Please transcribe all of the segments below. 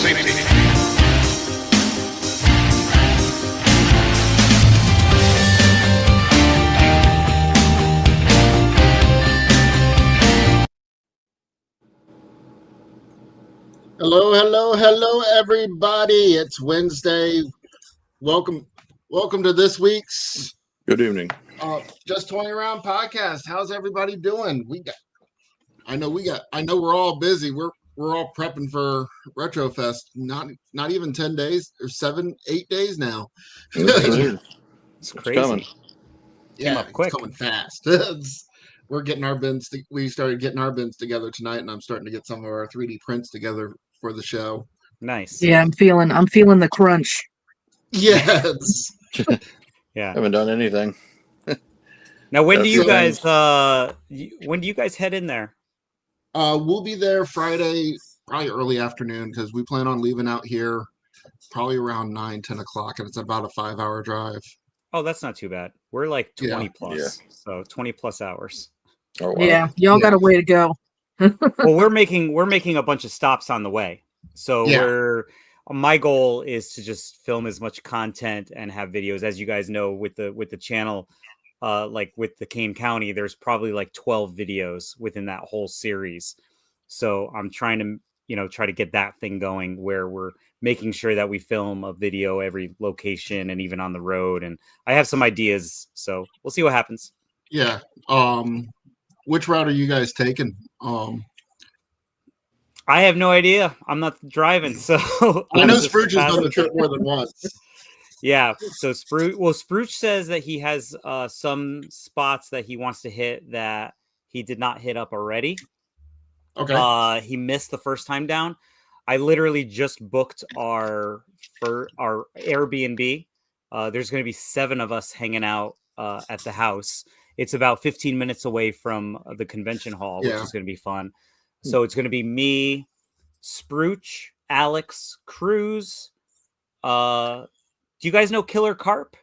safety. Hello, everybody. It's Wednesday. Welcome to this week's Good evening. Just Toying Around podcast. How's everybody doing? I know we're all busy. We're all prepping for Retrofest. Not even 10 days or 8 days now. It's crazy. coming. Came up quick. It's coming fast. We're getting our bins. We started getting our bins together tonight, and I'm starting to get some of our 3D prints together for the show. Nice. Yeah, I'm feeling the crunch. Yes. Yeah. Haven't done anything. Now, when do you That's guys? When do you guys head in there? We'll be there Friday, probably early afternoon, because we plan on leaving out here probably around 9-10 o'clock, and it's about a 5-hour drive. Oh, that's not too bad. We're like 20 Yeah. plus, so 20 plus hours. Oh, wow. Yeah, y'all got a way to go. Well, we're making a bunch of stops on the way, so my goal is to just film as much content and have videos. As you guys know, with the channel, like with the Kane County, there's probably like 12 videos within that whole series. So I'm trying to, try to get that thing going where we're making sure that we film a video every location and even on the road. And I have some ideas, so we'll see what happens. Yeah. Which route are you guys taking? I have no idea. I'm not driving, so I know Spruce has done the trip more than once. Yeah. So Spruce says that he has some spots that he wants to hit that he did not hit up already. Okay. He missed the first time down. I literally just booked our Airbnb. There's going to be 7 of us hanging out at the house. It's about 15 minutes away from the convention hall, which is going to be fun. So it's going to be me, Spruce, Alex, Cruz. Do you guys know Killer Carp?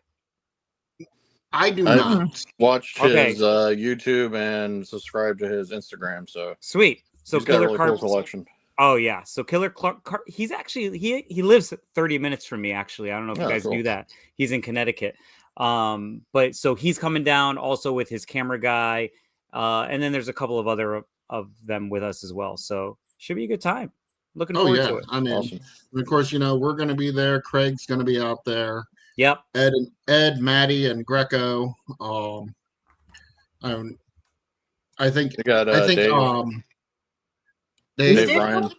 I do not. Watch his YouTube and subscribe to his Instagram. So sweet. So he's got Killer a really Carp cool collection. Oh yeah. So Killer Carp. He's actually he lives 30 minutes from me. Actually, I don't know if you guys knew that. He's in Connecticut. But so he's coming down also with his camera guy, and then there's a couple of other of them with us as well. So should be a good time. Looking forward to it. I mean, Awesome. of course, we're going to be there. Craig's going to be out there. Yep. Ed, Maddie, and Greco. I think You got Dave Ryan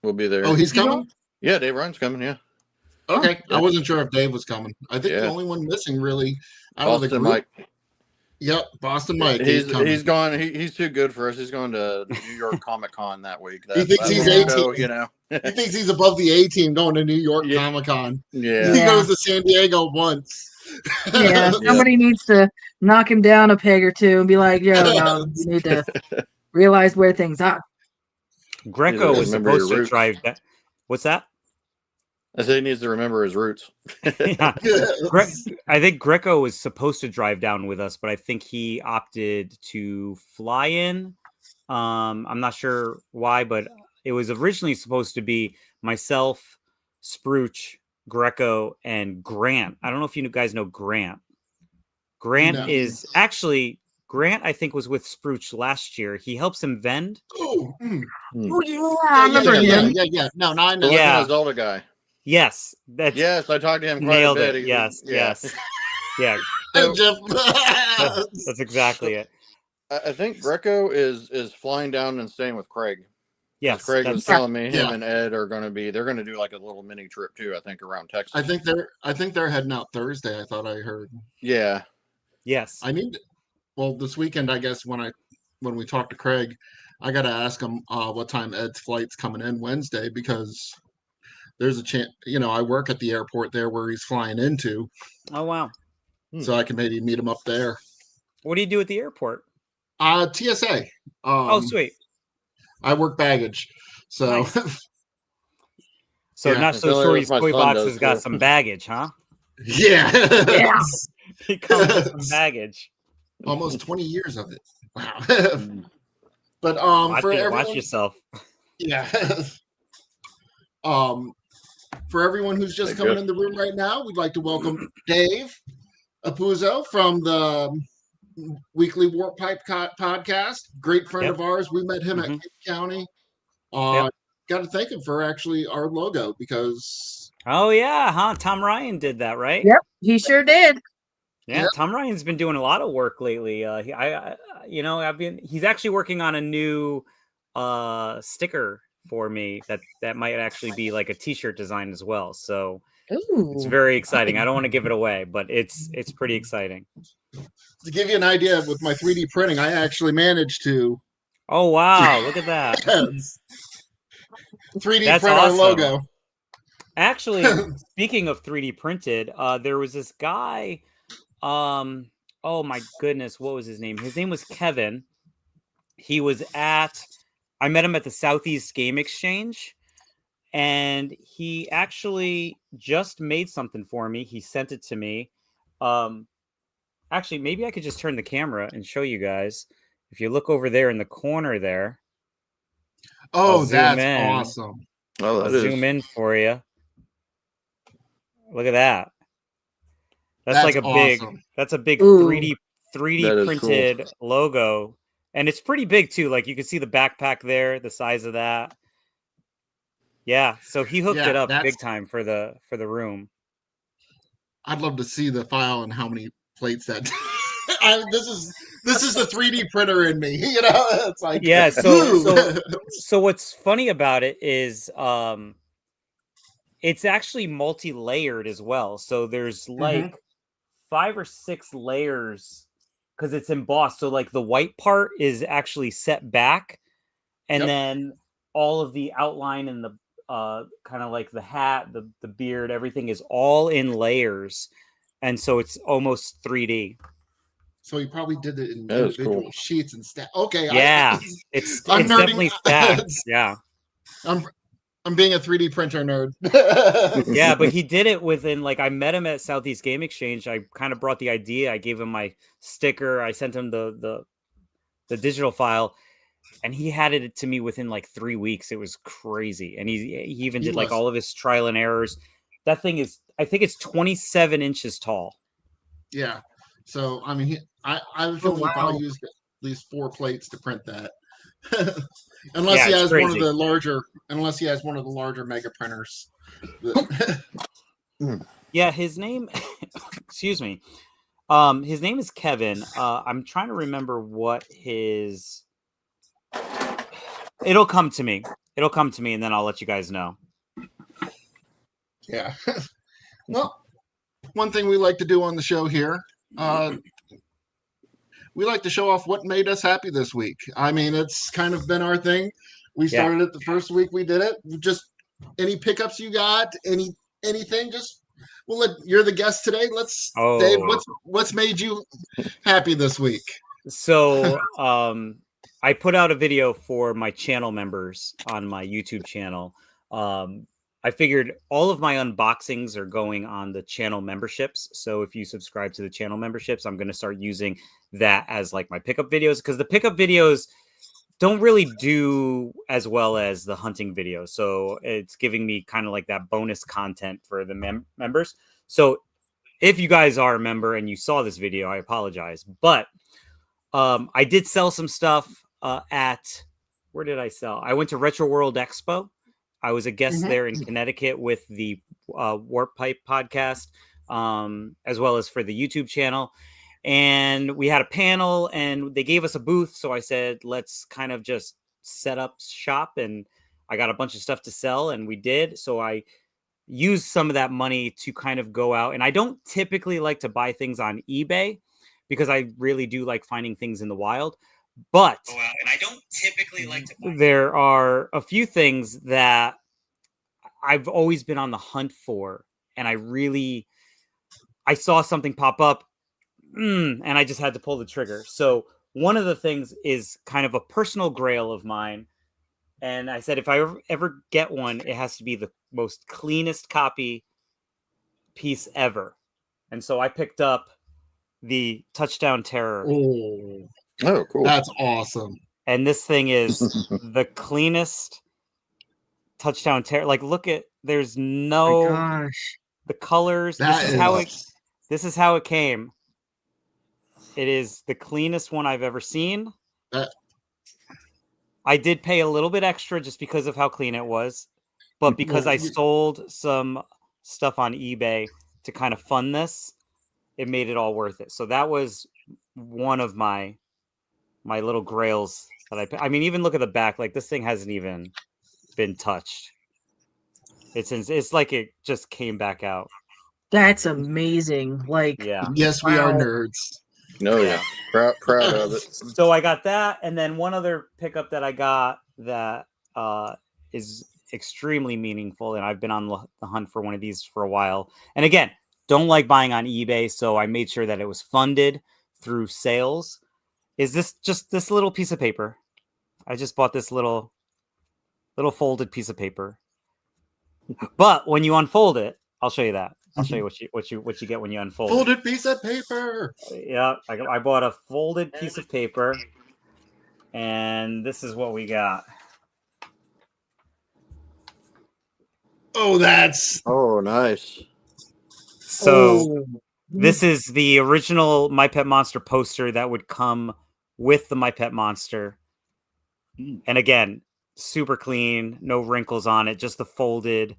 will be there. Oh, he's coming? Yeah, Dave Ryan's coming. Yeah. Okay. Yeah. I wasn't sure if Dave was coming. I think the only one missing really out of the Boston group. Mike. Yep, Boston Mike. He's gone. He's too good for us. He's going to New York Comic Con that week. He thinks he's 18. He thinks he's above the A team going to New York Comic Con. Yeah. He goes to San Diego once. Yeah, somebody needs to knock him down a peg or two and be like, yo, no, you need to realize where things are. Greco was supposed to drive that. What's that? I said he needs to remember his roots. Yeah. I think Greco was supposed to drive down with us, but I think he opted to fly in. I'm not sure why, but it was originally supposed to be myself, Spruce, Greco, and Grant. I don't know if you guys know Grant. Grant is actually I think was with Spruce last year. He helps him vend. Oh yeah, I remember him. Yeah. No, I know. The Zelda guy. Yes, yes, I talked to him quite nailed a bit. it. Yes. Yeah. That's exactly it. I think Greco is flying down and staying with Craig. Yes, Craig was telling me him and Ed are going to be. They're going to do like a little mini trip too. I think around Texas. I think they're heading out Thursday. I thought I heard. Yeah. Yes. This weekend, I guess when we talk to Craig, I got to ask him what time Ed's flight's coming in Wednesday, because there's a chance, I work at the airport there where he's flying into. Oh, wow. So I can maybe meet him up there. What do you do at the airport? TSA. Oh, sweet. I work baggage. So, nice. So not so sure his toy box has got some baggage, huh? Yeah. He comes with some baggage. Almost 20 years of it. Wow. But watch yourself. Yeah. for everyone who's just coming in the room right now, we'd like to welcome Dave Apuzzo from the Weekly Warp Pipe podcast. Great friend of ours. We met him at King County. Got to thank him for actually our logo because. Oh yeah, huh? Tom Ryan did that, right? Yep, he sure did. Yeah, Tom Ryan's been doing a lot of work lately. He's actually working on a new sticker for me that might actually be like a t-shirt design as well. So it's very exciting. I don't want to give it away, but it's pretty exciting. To give you an idea, with my 3D printing, I actually managed to. Oh wow! Look at that. 3D print our logo. Actually, speaking of 3D printed, there was this guy. Oh my goodness, what was his name? His name was Kevin. I met him at the Southeast Game Exchange, and he actually just made something for me. He sent it to me. Actually, maybe I could just turn the camera and show you guys. If you look over there in the corner there. Oh, that's awesome. Oh, I'll zoom in for you. Look at that. That's like a awesome. That's a big 3D That printed logo. And it's pretty big too. Like you can see the backpack there, the size of that. Yeah. So he hooked it up big time for the room. I'd love to see the file and how many plates that this is the 3D printer in me. You know, it's like so what's funny about it is it's actually multi-layered as well. So there's like 5 or 6 layers because it's embossed. So like the white part is actually set back, and then all of the outline and the kind of like the hat, the beard, everything is all in layers, and so it's almost 3D. So he probably did it in individual sheets and stuff. Okay, yeah, it's definitely stacked. Yeah, I'm being a 3D printer nerd. Yeah, but he did it within, like, I met him at Southeast Game Exchange. I kind of brought the idea. I gave him my sticker. I sent him the digital file, and he had it to me within like 3 weeks. It was crazy. And he even did like all of his trial and errors. That thing is, I think it's 27 inches tall. Yeah. So, I mean, I feel he probably used at least 4 plates to print that. Unless he has one of the larger mega printers. Yeah, his name excuse me. His name is Kevin. I'm trying to remember what his it'll come to me, and then I'll let you guys know. Yeah. Well, one thing we like to do on the show here, we like to show off what made us happy this week. I mean, it's kind of been our thing. We started it the first week we did it. Just any pickups you got, anything, just you're the guest today. Dave, what's made you happy this week? So I put out a video for my channel members on my YouTube channel. I figured all of my unboxings are going on the channel memberships. So if you subscribe to the channel memberships, I'm going to start using that as like my pickup videos, because the pickup videos don't really do as well as the hunting videos. So it's giving me kind of like that bonus content for the members. So if you guys are a member and you saw this video, I apologize. But I did sell some stuff where did I sell? I went to Retro World Expo. I was a guest there in Connecticut with the Warp Pipe podcast, as well as for the YouTube channel. And we had a panel and they gave us a booth. So I said, let's kind of just set up shop. And I got a bunch of stuff to sell, and we did. So I used some of that money to kind of go out. And I don't typically like to buy things on eBay because I really do like finding things in the wild. But and I don't typically like to buy. There are a few things that I've always been on the hunt for, and I saw something pop up, and I just had to pull the trigger. So one of the things is kind of a personal grail of mine, and I said if I ever get one, it has to be the most cleanest copy piece ever. And so I picked up the Touchdown Terror. Oh, cool. That's awesome. And this thing is the cleanest Touchdown Terror. Like, look at There's My no gosh. the colors. That This is how it came. It is the cleanest one I've ever seen. I did pay a little bit extra just because of how clean it was, but because I sold some stuff on eBay to kind of fund this, it made it all worth it. So that was one of my little grails that I mean, even look at the back. Like, this thing hasn't even been touched. It's like it just came back out. That's amazing. Like, Yeah. Yes, we are wow. nerds. No, yeah. Proud of it. So I got that, and then one other pickup that I got that is extremely meaningful, and I've been on the hunt for one of these for a while. And again, don't like buying on eBay, so I made sure that it was funded through sales. Is this little piece of paper? I just bought this little folded piece of paper. But when you unfold it, I'll show you that. I'll show you what you get when you unfold it. Folded piece of paper. Yeah, I bought a folded piece of paper, and this is what we got. Oh, nice. So this is the original My Pet Monster poster that would come with the My Pet Monster. And again, super clean, no wrinkles on it, just the folded.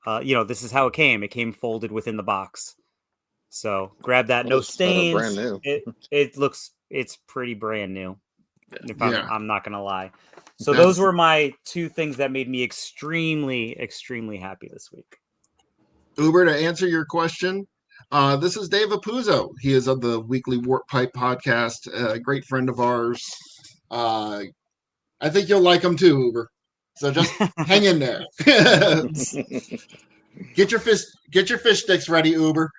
This is how it came. It came folded within the box. So grab that. No stains. Brand new. It's pretty brand new. Yeah. I'm not gonna lie. So those were my two things that made me extremely, extremely happy this week. Uber, to answer your question, this is Dave Apuzzo. He is of the Weekly Warp Pipe podcast, a great friend of ours. I think you'll like him too, Uber. So just hang in there. Get your fish sticks ready, Uber.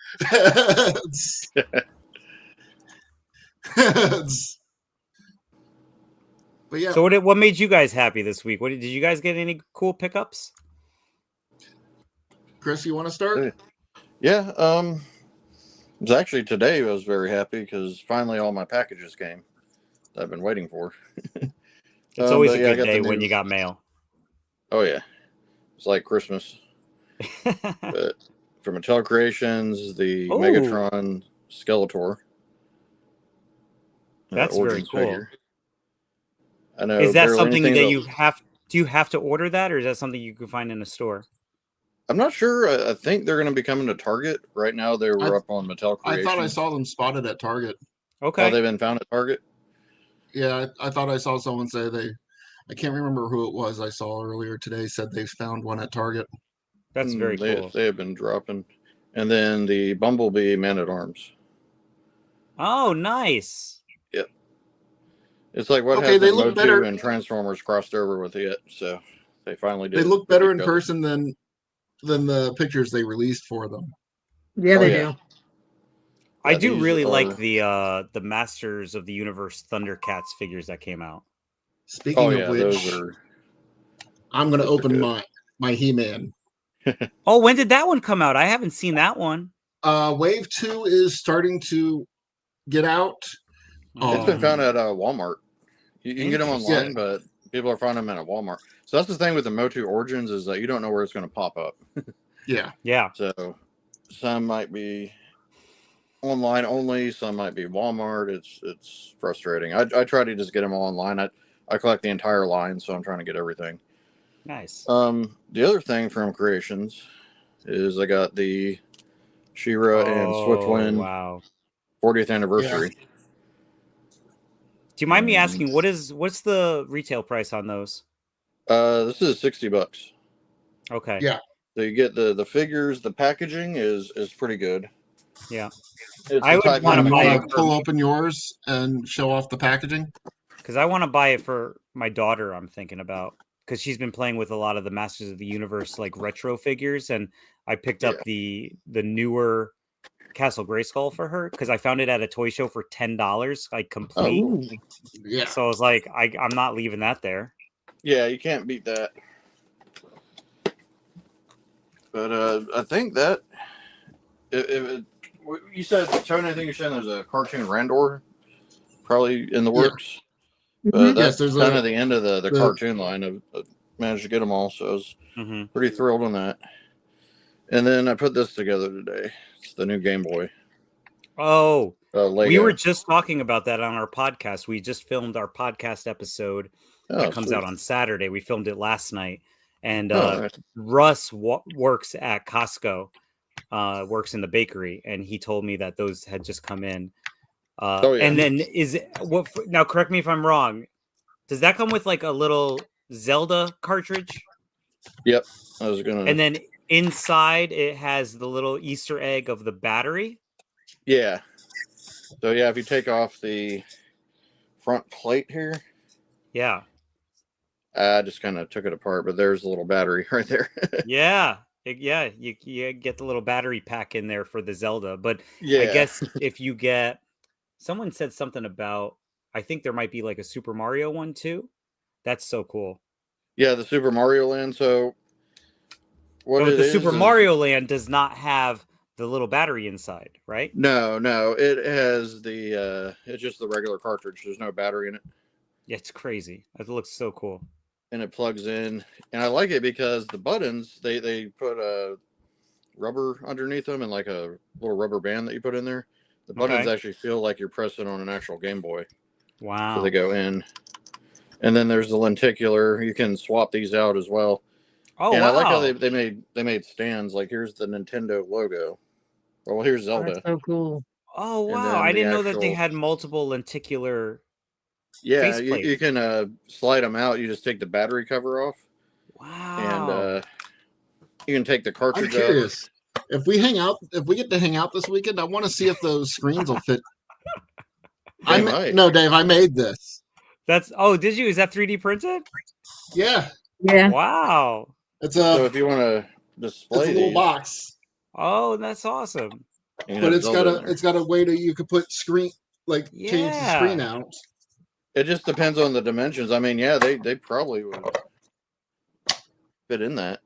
But yeah. So what made you guys happy this week? Did you guys get any cool pickups? Chris, you want to start? Yeah. It was actually today I was very happy because finally all my packages came that I've been waiting for. It's always a good day when you got mail. Oh yeah, it's like Christmas. But from Mattel Creations, the Megatron Skeletor. That's very cool. Figure. I know. Is that something that you have? Do you have to order that, or is that something you can find in a store? I'm not sure. I think they're going to be coming to Target right now. They were up on Mattel Creations. I thought I saw them spotted at Target. Okay. Oh, they've been found at Target. Yeah, I thought I saw someone say I can't remember who it was I saw earlier today, said they found one at Target. That's very cool. They have been dropping. And then the Bumblebee Man-at-Arms. Oh, nice. Yep. It's like what happened when Motu and Transformers crossed over with it, so they finally did. They look better in person than the pictures they released for them. Yeah, they do. I do really like the Masters of the Universe Thundercats figures that came out. Speaking of which, I'm going to open my He-Man. Oh, when did that one come out? I haven't seen that one. Wave 2 is starting to get out. It's been found at Walmart. You can get them online, but people are finding them at Walmart. So that's the thing with the Motu Origins is that you don't know where it's going to pop up. Yeah. So some might be online only, some might be Walmart. It's frustrating. I try to just get them all online. I collect the entire line, so I'm trying to get everything. Nice. The other thing from Creations is I got the She-Ra and Swiftwind 40th anniversary. Yeah. Do you mind me asking what's the retail price on those? This is $60. Okay. Yeah. So you get the figures. The packaging is pretty good. Yeah. I would want to buy it. Pull open yours and show off the packaging. Because I want to buy it for my daughter. I'm thinking about because she's been playing with a lot of the Masters of the Universe like retro figures, and I picked up the newer Castle Grayskull for her because I found it at a toy show for $10, like complete. Oh, yeah. So I was like, I'm not leaving that there. Yeah, you can't beat that. But I think that you said, Tony, I think you're saying there's a cartoon Randor probably in the works. Yeah. But that's kind of the end of the cartoon line of managed to get them all, so I was pretty thrilled on that. And then I put this together today. It's the new Game Boy. Oh, Lego. We were just talking about that on our podcast. We just filmed our podcast episode that comes out on Saturday. We filmed it last night. And nice. Russ works at Costco, works in the bakery, and he told me that those had just come in. And then now correct me if I'm wrong. Does that come with like a little Zelda cartridge? Yep. I was gonna. And then inside it has the little Easter egg of the battery. Yeah. So yeah, if you take off the front plate here. Yeah. I just kind of took it apart, but there's a little battery right there. Yeah. You get the little battery pack in there for the Zelda. But yeah. I guess if you get, someone said something about, I think there might be like a Super Mario one too. That's so cool. Yeah, the Super Mario Land. So the Super Mario Land does not have the little battery inside, right? No. It has it's just the regular cartridge. There's no battery in it. Yeah, it's crazy. It looks so cool. And it plugs in. And I like it because the buttons, they put a rubber underneath them and like a little rubber band that you put in there. The buttons actually feel like you're pressing on an actual Game Boy. Wow. So they go in. And then there's the lenticular. You can swap these out as well. Oh, and wow. I like how they made stands. Like here's the Nintendo logo. Well, here's Zelda. That's so cool. Oh, wow. I didn't know that they had multiple lenticular. Yeah, you can slide them out. You just take the battery cover off. Wow. And you can take the cartridge I'm curious. If we get to hang out this weekend, I want to see if those screens will fit. No, Dave, I made this. Did you? Is that 3D printed? Yeah. Yeah. Wow. So if you want to display it's a little box. Oh, that's awesome. But it's got a way you could put change the screen out. It just depends on the dimensions. I mean, yeah, they probably would fit in that.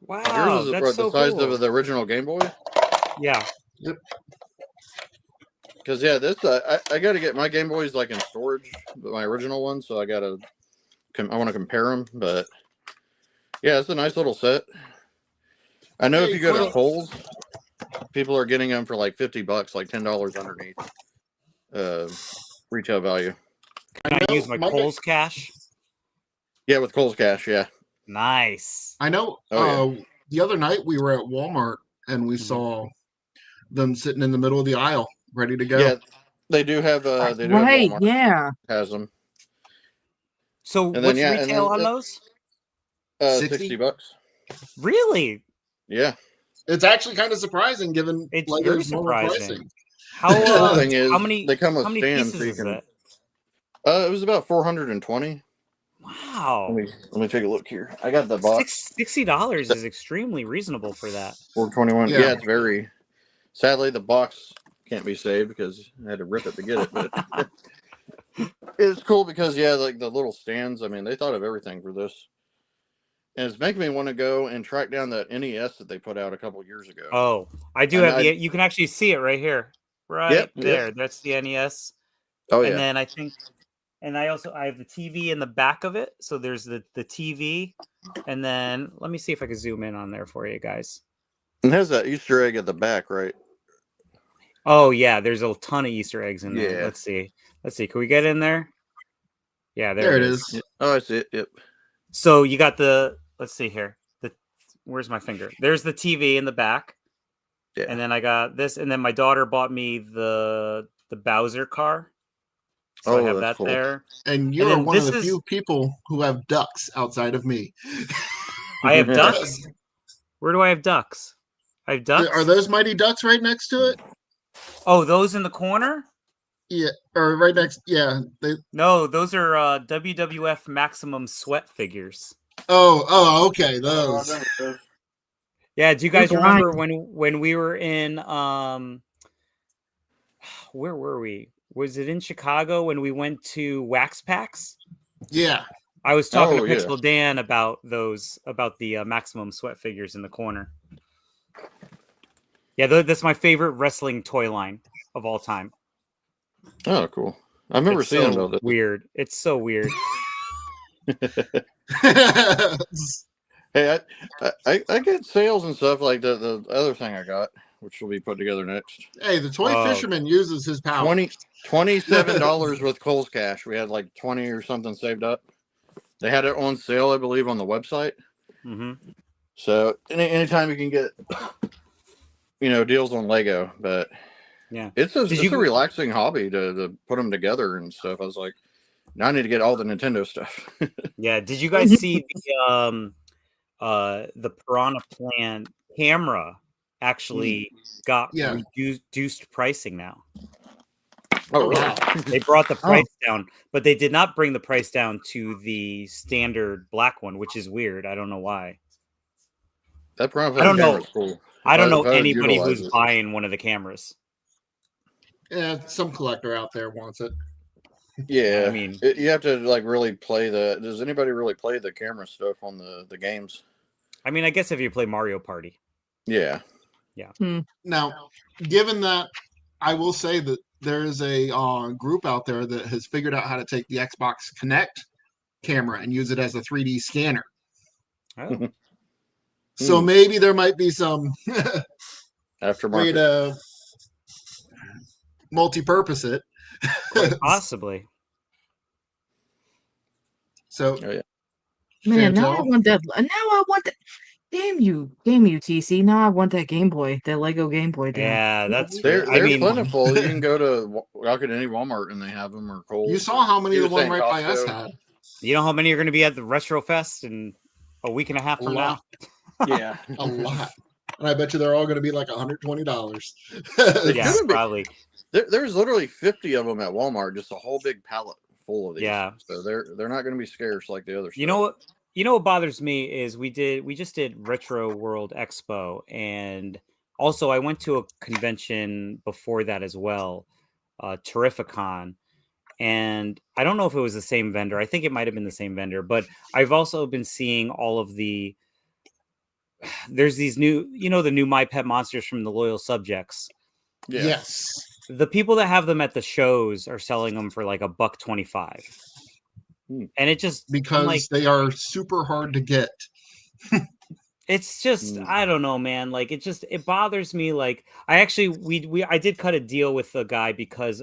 Wow, yours is that's so the size cool. of the original Game Boy. Yeah. Yep. Because this I got to get my Game Boys like in storage, my original one. So I want to compare them. But yeah, it's a nice little set. I know if you go to Kohl's, people are getting them for like $50, like $10 underneath retail value. Can I use my Kohl's cash? Yeah, with Kohl's cash, yeah. Nice. I know. The other night we were at Walmart and we saw them sitting in the middle of the aisle, ready to go. Yeah, they do have. They do have Walmart. Yeah, has them. So what's retail on those? $60. Really? Yeah. It's actually kind of surprising, given it's very surprising. The thing is, how many? They come with stands. Pieces is that? It was about 420. Wow. Let me take a look here. I got the box. $60 is extremely reasonable for that. 421. Yeah, it's very. Sadly, the box can't be saved because I had to rip it to get it. But it's cool because like the little stands. I mean, they thought of everything for this, and it's making me want to go and track down that NES that they put out a couple years ago. Oh, I do have the. You can actually see it right here, right there. Yep. That's the NES. Oh yeah. And then I think. And I have the TV in the back of it. So there's the TV. And then let me see if I can zoom in on there for you guys. It has that Easter egg at the back, right? Oh, yeah. There's a ton of Easter eggs in there. Yeah. Let's see. Can we get in there? Yeah, there it is. Oh, I see it. Yep. So you got let's see here. Where's my finger? There's the TV in the back. Yeah. And then I got this. And then my daughter bought me the Bowser car. So I have that cool. There. And you're one of the few people who have ducks outside of me. I have ducks? Where do I have ducks? I have ducks? Are those Mighty Ducks right next to it? Oh, those in the corner? Yeah, or right next. Yeah. No, those are WWF Maximum Sweat figures. Oh, okay. Those. Yeah, do you guys remember when we were in where were we? Was it in Chicago when we went to Wax Packs? Yeah. I was talking to PixelDan about the Maximum Sweat figures in the corner. Yeah, that's my favorite wrestling toy line of all time. Oh, cool. I've never seen it. Weird. It's so weird. Hey, I get sales and stuff like the other thing I got, which will be put together next. Hey, the toy fisherman uses his power. $27 with Kohl's Cash. We had like 20 or something saved up. They had it on sale, I believe, on the website. Mm-hmm. So anytime you can get, deals on Lego, but yeah, it's a relaxing hobby to put them together and stuff. I was like, now I need to get all the Nintendo stuff. Yeah. Did you guys see the Piranha Plant camera actually got reduced pricing now? Oh, really? Wow. They brought the price down, but they did not bring the price down to the standard black one, which is weird. I don't know why. That Piranha I don't know. camera's cool. I don't know If I would anybody utilize who's it. buying one of the cameras. Yeah, some collector out there wants it. Yeah, I mean, you have to like really play the. Does anybody really play the camera stuff on the games? I mean, I guess if you play Mario Party. Yeah. Now, given that, I will say that there is a group out there that has figured out how to take the Xbox Kinect camera and use it as a 3D scanner. Oh. So maybe there might be some Aftermarket. way to multi-purpose it. Quite possibly. So, man, now I want that. Damn you, TC. Now I want that Game Boy, that Lego Game Boy. Yeah, that's. They're mean, plentiful. You can go to any Walmart and they have them, or Kohl's. You saw how many the one right by us had. You know how many are going to be at the Retro Fest in a week and a half from now? Yeah, a lot. And I bet you they're all going to be like $120. Yeah, probably. There's literally 50 of them at Walmart, just a whole big pallet full of these. Yeah. So they're not going to be scarce like the other stuff. You know what bothers me is we just did Retro World Expo, and also I went to a convention before that as well, Terrificon. And I don't know if it was the same vendor. I think it might have been the same vendor, but I've also been seeing all of there's these new, the new My Pet Monsters from the Loyal Subjects. Yeah. Yes. The people that have them at the shows are selling them for like $125. And it just because they are super hard to get. It's just I don't know, man. Like it bothers me. Like I did cut a deal with the guy because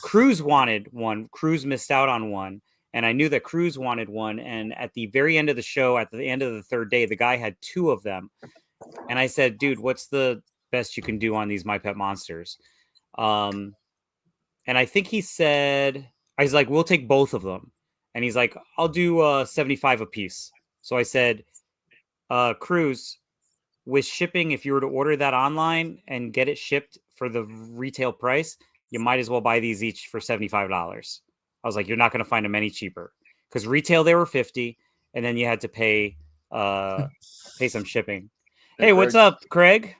Cruz wanted one. Cruz missed out on one, and I knew that Cruz wanted one. And at the very end of the show, at the end of the third day, the guy had two of them, and I said, "Dude, what's the best you can do on these My Pet Monsters?" And I think he said, I was like, "We'll take both of them," and he's like, "I'll do 75 a piece." So I said, Cruz, with shipping, if you were to order that online and get it shipped for the retail price, you might as well buy these each for $75. I was like, you're not going to find them any cheaper because retail they were $50, and then you had to pay some shipping. Hey, what's up, Craig?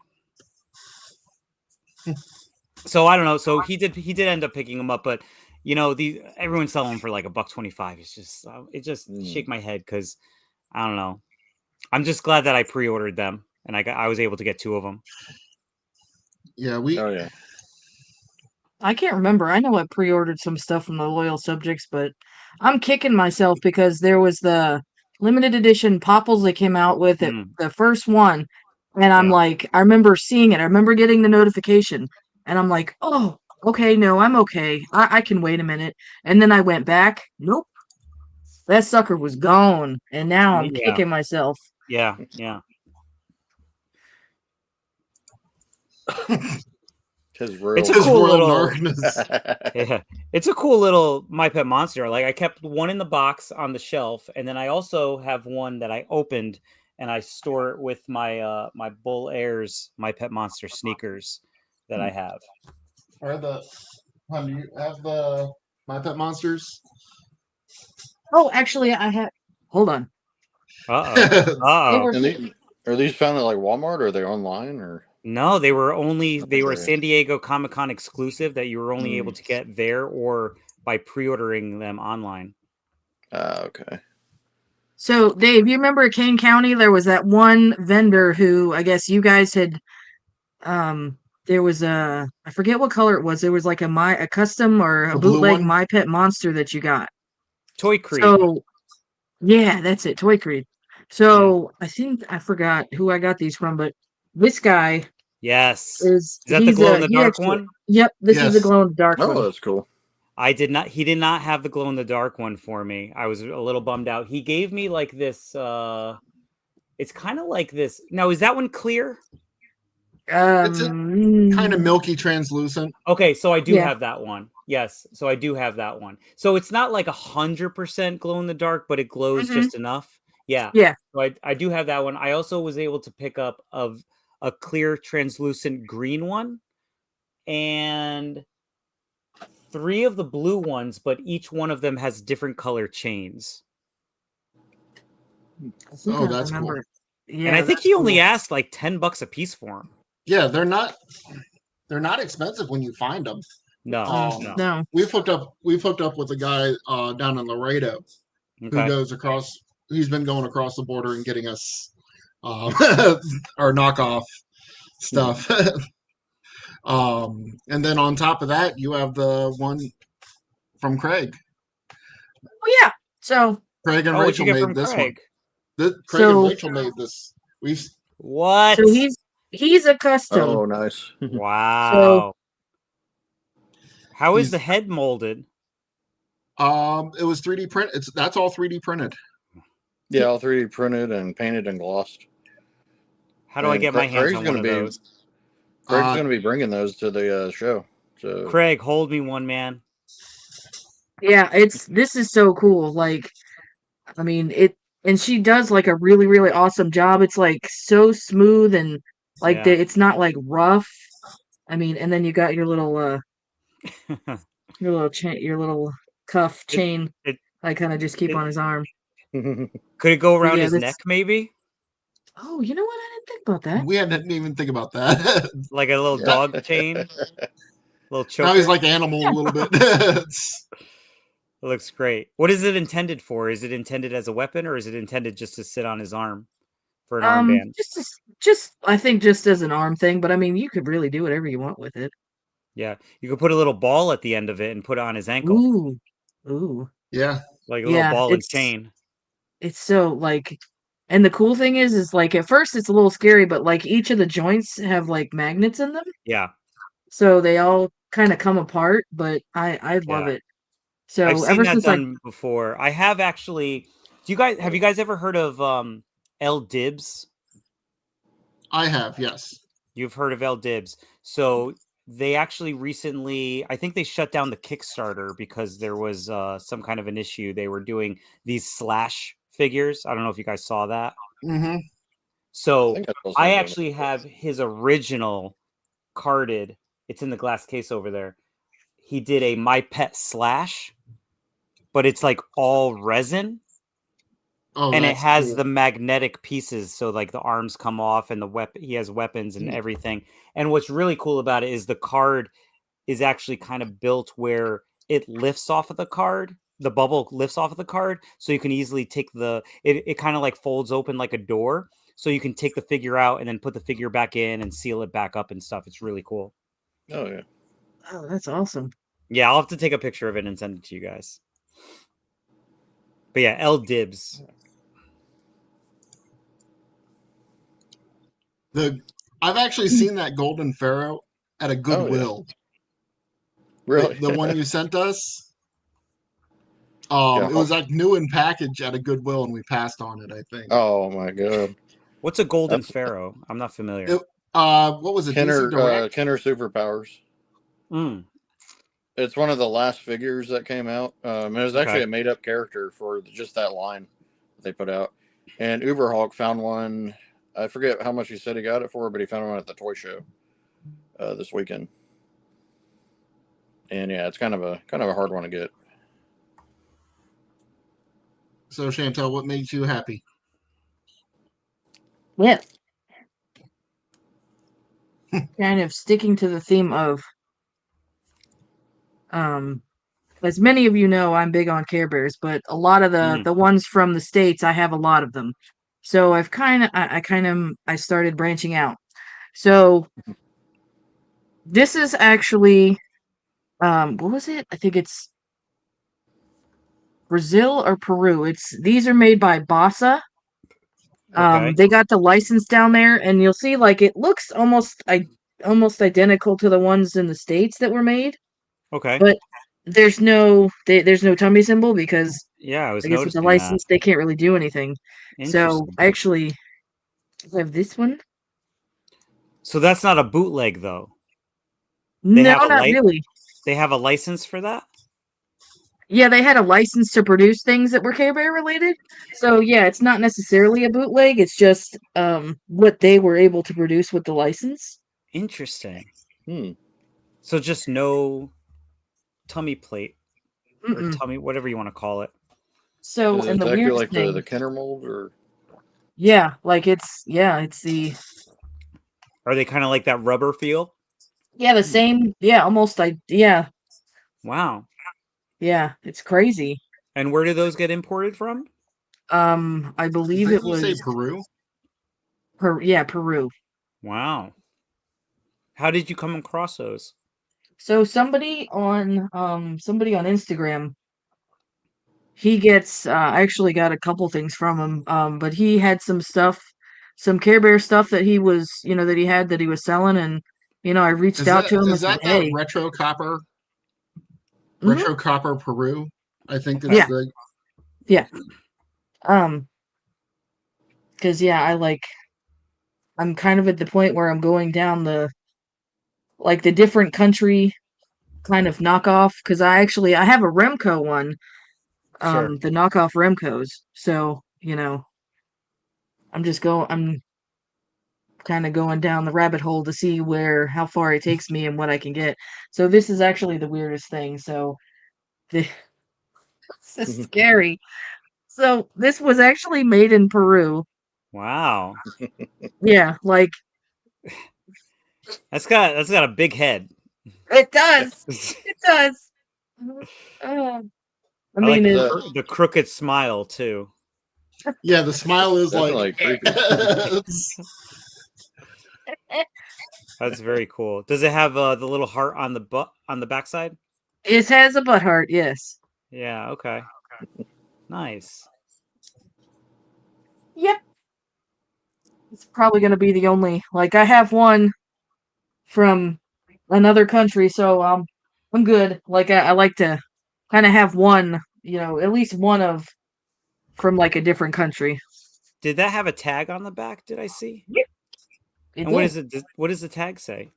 So I don't know. So he did end up picking them up, but everyone's selling them for like $125. It's just shake my head because I don't know. I'm just glad that I pre-ordered them and I was able to get two of them. Yeah, I can't remember. I know I pre-ordered some stuff from the Loyal Subjects, but I'm kicking myself because there was the limited edition Popples they came out with it, the first one, and I'm like, I remember seeing it. I remember getting the notification, and I'm like, oh, okay, no, I'm okay. I can wait a minute. And then I went back. Nope. That sucker was gone, and now I'm kicking myself. Yeah. It's a cool little it's a cool little My Pet Monster. Like I kept one in the box on the shelf, and then I also have one that I opened and I store it with my my Bull Airs My Pet Monster sneakers that I have. Do you have the My Pet Monsters? Oh, actually, I have. Hold on. Are these found at like Walmart, or are they online, or? No, they were San Diego Comic-Con exclusive that you were only able to get there or by pre-ordering them online. Okay. So, Dave, you remember Kane County? There was that one vendor who I guess you guys had. There was I forget what color it was. There was like a custom or a bootleg My Pet Monster that you got. Toy Creed. So, Yeah, that's it. Toy Creed. So I think I forgot who I got these from, but this guy Yes. is Is that the glow in the he dark actually one? yep, this is the Yes. glow in the dark Oh, one. that's cool. He did not have the glow in the dark one for me. I was a little bummed out. He gave me like this it's kind of like this. Now, is that one clear? It's a kind of milky translucent. Okay, so I do Yeah. have that one. Yes, so I do have that one. So it's not like 100% glow in the dark, but it glows just enough. Yeah. Yeah. So I do have that one. I also was able to pick up of a clear translucent green one and 3 of the blue ones, but each one of them has different color chains. I think Oh, I that's remember. cool. Yeah, And I think that's he only cool. asked like $10 a piece for them. Yeah, they're not expensive when you find them. No, no. No. We've hooked up with a guy down in Laredo who Okay. goes across. He's been going across the border and getting us our knockoff stuff. And then on top of that, you have the one from Craig. Oh yeah. So Craig and Oh, what'd you Rachel get made from this Craig? one. Craig and So Rachel made this. We What? so he's a custom. Oh, nice. So Wow. How is he's the head molded? it was 3D print. That's all 3D printed. Yeah, all 3D printed and painted and glossed. How do I And get my hands Craig's on going one to of be those? Craig's going to be bringing those to the show. So Craig, hold me one, man. yeah, this is so cool. Like, I mean, and she does like a really, really awesome job. It's like so smooth and like Yeah. it's not like rough. I mean, and then you got your little chain, your little cuff It, chain. it, I kind of just keep it, on his arm. could it go But around yeah, his that's neck, maybe? oh, you know what? I didn't think about that. We didn't even think about that. Like a little Yeah. dog chain? Little choker? Now he's like Animal a little bit. It looks great. What is it intended for? Is it intended as a weapon or is it intended just to sit on his arm for an armband? Just I think just as an arm thing, but I mean, you could really do whatever you want with it. Yeah. You could put a little ball at the end of it and put it on his ankle. Ooh. Yeah. Like a little Yeah, ball and chain. it's so like, and the cool thing is like at first it's a little scary, but like each of the joints have like magnets in them, Yeah. so they all kind of come apart. But I love Yeah. it. I've So seen ever that since like done before. I have actually. Have you guys ever heard of L Dibs? I have, yes. You've heard of L Dibs. So they actually recently, I think they shut down the Kickstarter because there was some kind of an issue. They were doing these Slash figures. I don't know if you guys saw that. Mm-hmm. So I something. actually have his original carded. It's in the glass case over there. He did a My Pet Slash, but it's like all resin. Oh, And it that's has cool. the magnetic pieces, so like the arms come off and he has weapons and everything. And what's really cool about it is the card is actually kind of built where it lifts off of the card. The bubble lifts off of the card, so you can easily take it kind of like folds open like a door, so you can take the figure out and then put the figure back in and seal it back up and stuff. It's really cool. Oh yeah. oh, that's awesome. Yeah, I'll have to take a picture of it and send it to you guys. But yeah, L Dibs. I've actually seen that Golden Pharaoh at a Goodwill. Really? The one you sent us. Yeah. It was like new in package at a Goodwill, and we passed on it. I think. Oh my god. What's a Golden Pharaoh? I'm not familiar. What was it? DC Direct? Kenner Superpowers. Mm. It's one of the last figures that came out. It was actually Okay. a made up character for just that line they put out. And Uberhawk found one. I forget how much he said he got it for, but he found one at the toy show this weekend. And yeah, it's kind of a hard one to get. So Chantel, what makes you happy? Yeah. Kind of sticking to the theme of as many of you know, I'm big on Care Bears, but a lot of the ones from the States, I have a lot of them. So I've I started branching out. So this is actually what was it? I think it's Brazil or Peru. These are made by Bassa. Okay. They got the license down there, and you'll see like it looks almost identical to the ones in the States that were made. Okay. But there's no tummy symbol because Yeah, I was I guess with the noticing that. license they can't really do anything. So Interesting. I actually have this one. So that's not a bootleg though. No, not really. They have a license for that? Yeah, they had a license to produce things that were Care Bear related. So yeah, it's not necessarily a bootleg. It's just what they were able to produce with the license. Interesting. Hmm. So just no tummy plate or Mm-mm. tummy, whatever you want to call it. So Is it and the exactly weirdest like thing, the Kenner mold, or yeah, like it's the Are they kind of like that rubber feel? the same, almost yeah, Wow. it's crazy. And where do those get imported from? I believe Didn't it you say was Peru? Peru. Wow. How did you come across those? So somebody on Instagram, he gets I actually got a couple things from him, but he had some stuff, some Care Bear stuff that he was, that he had that he was selling, and I reached out to him and Is said, that that "Hey, retro copper? mhm, Retro copper Peru? I think it's yeah, the yeah, because I'm kind of at the point where I'm going down the different country kind of knockoff, because I have a Remco one, Sure. the knockoff Remcos. So, I'm kind of going down the rabbit hole to see how far it takes me and what I can get. So this is actually the weirdest thing. So this is scary. So this was actually made in Peru. Wow. Yeah, like That's got a big head. it does. It does. I I like mean, the crooked smile too. yeah. The smile is definitely like creepy. That's very cool. Does it have the little heart on the backside? it has a butt heart. Yes. Yeah. Okay. Nice. Yep. It's probably going to be the only. Like I have one from another country, so I'm good. Like I like to kind of have one, at least one of from like a different country. Did that have a tag on the back? Did I see? Yep. It And what did. is it? What does the tag say?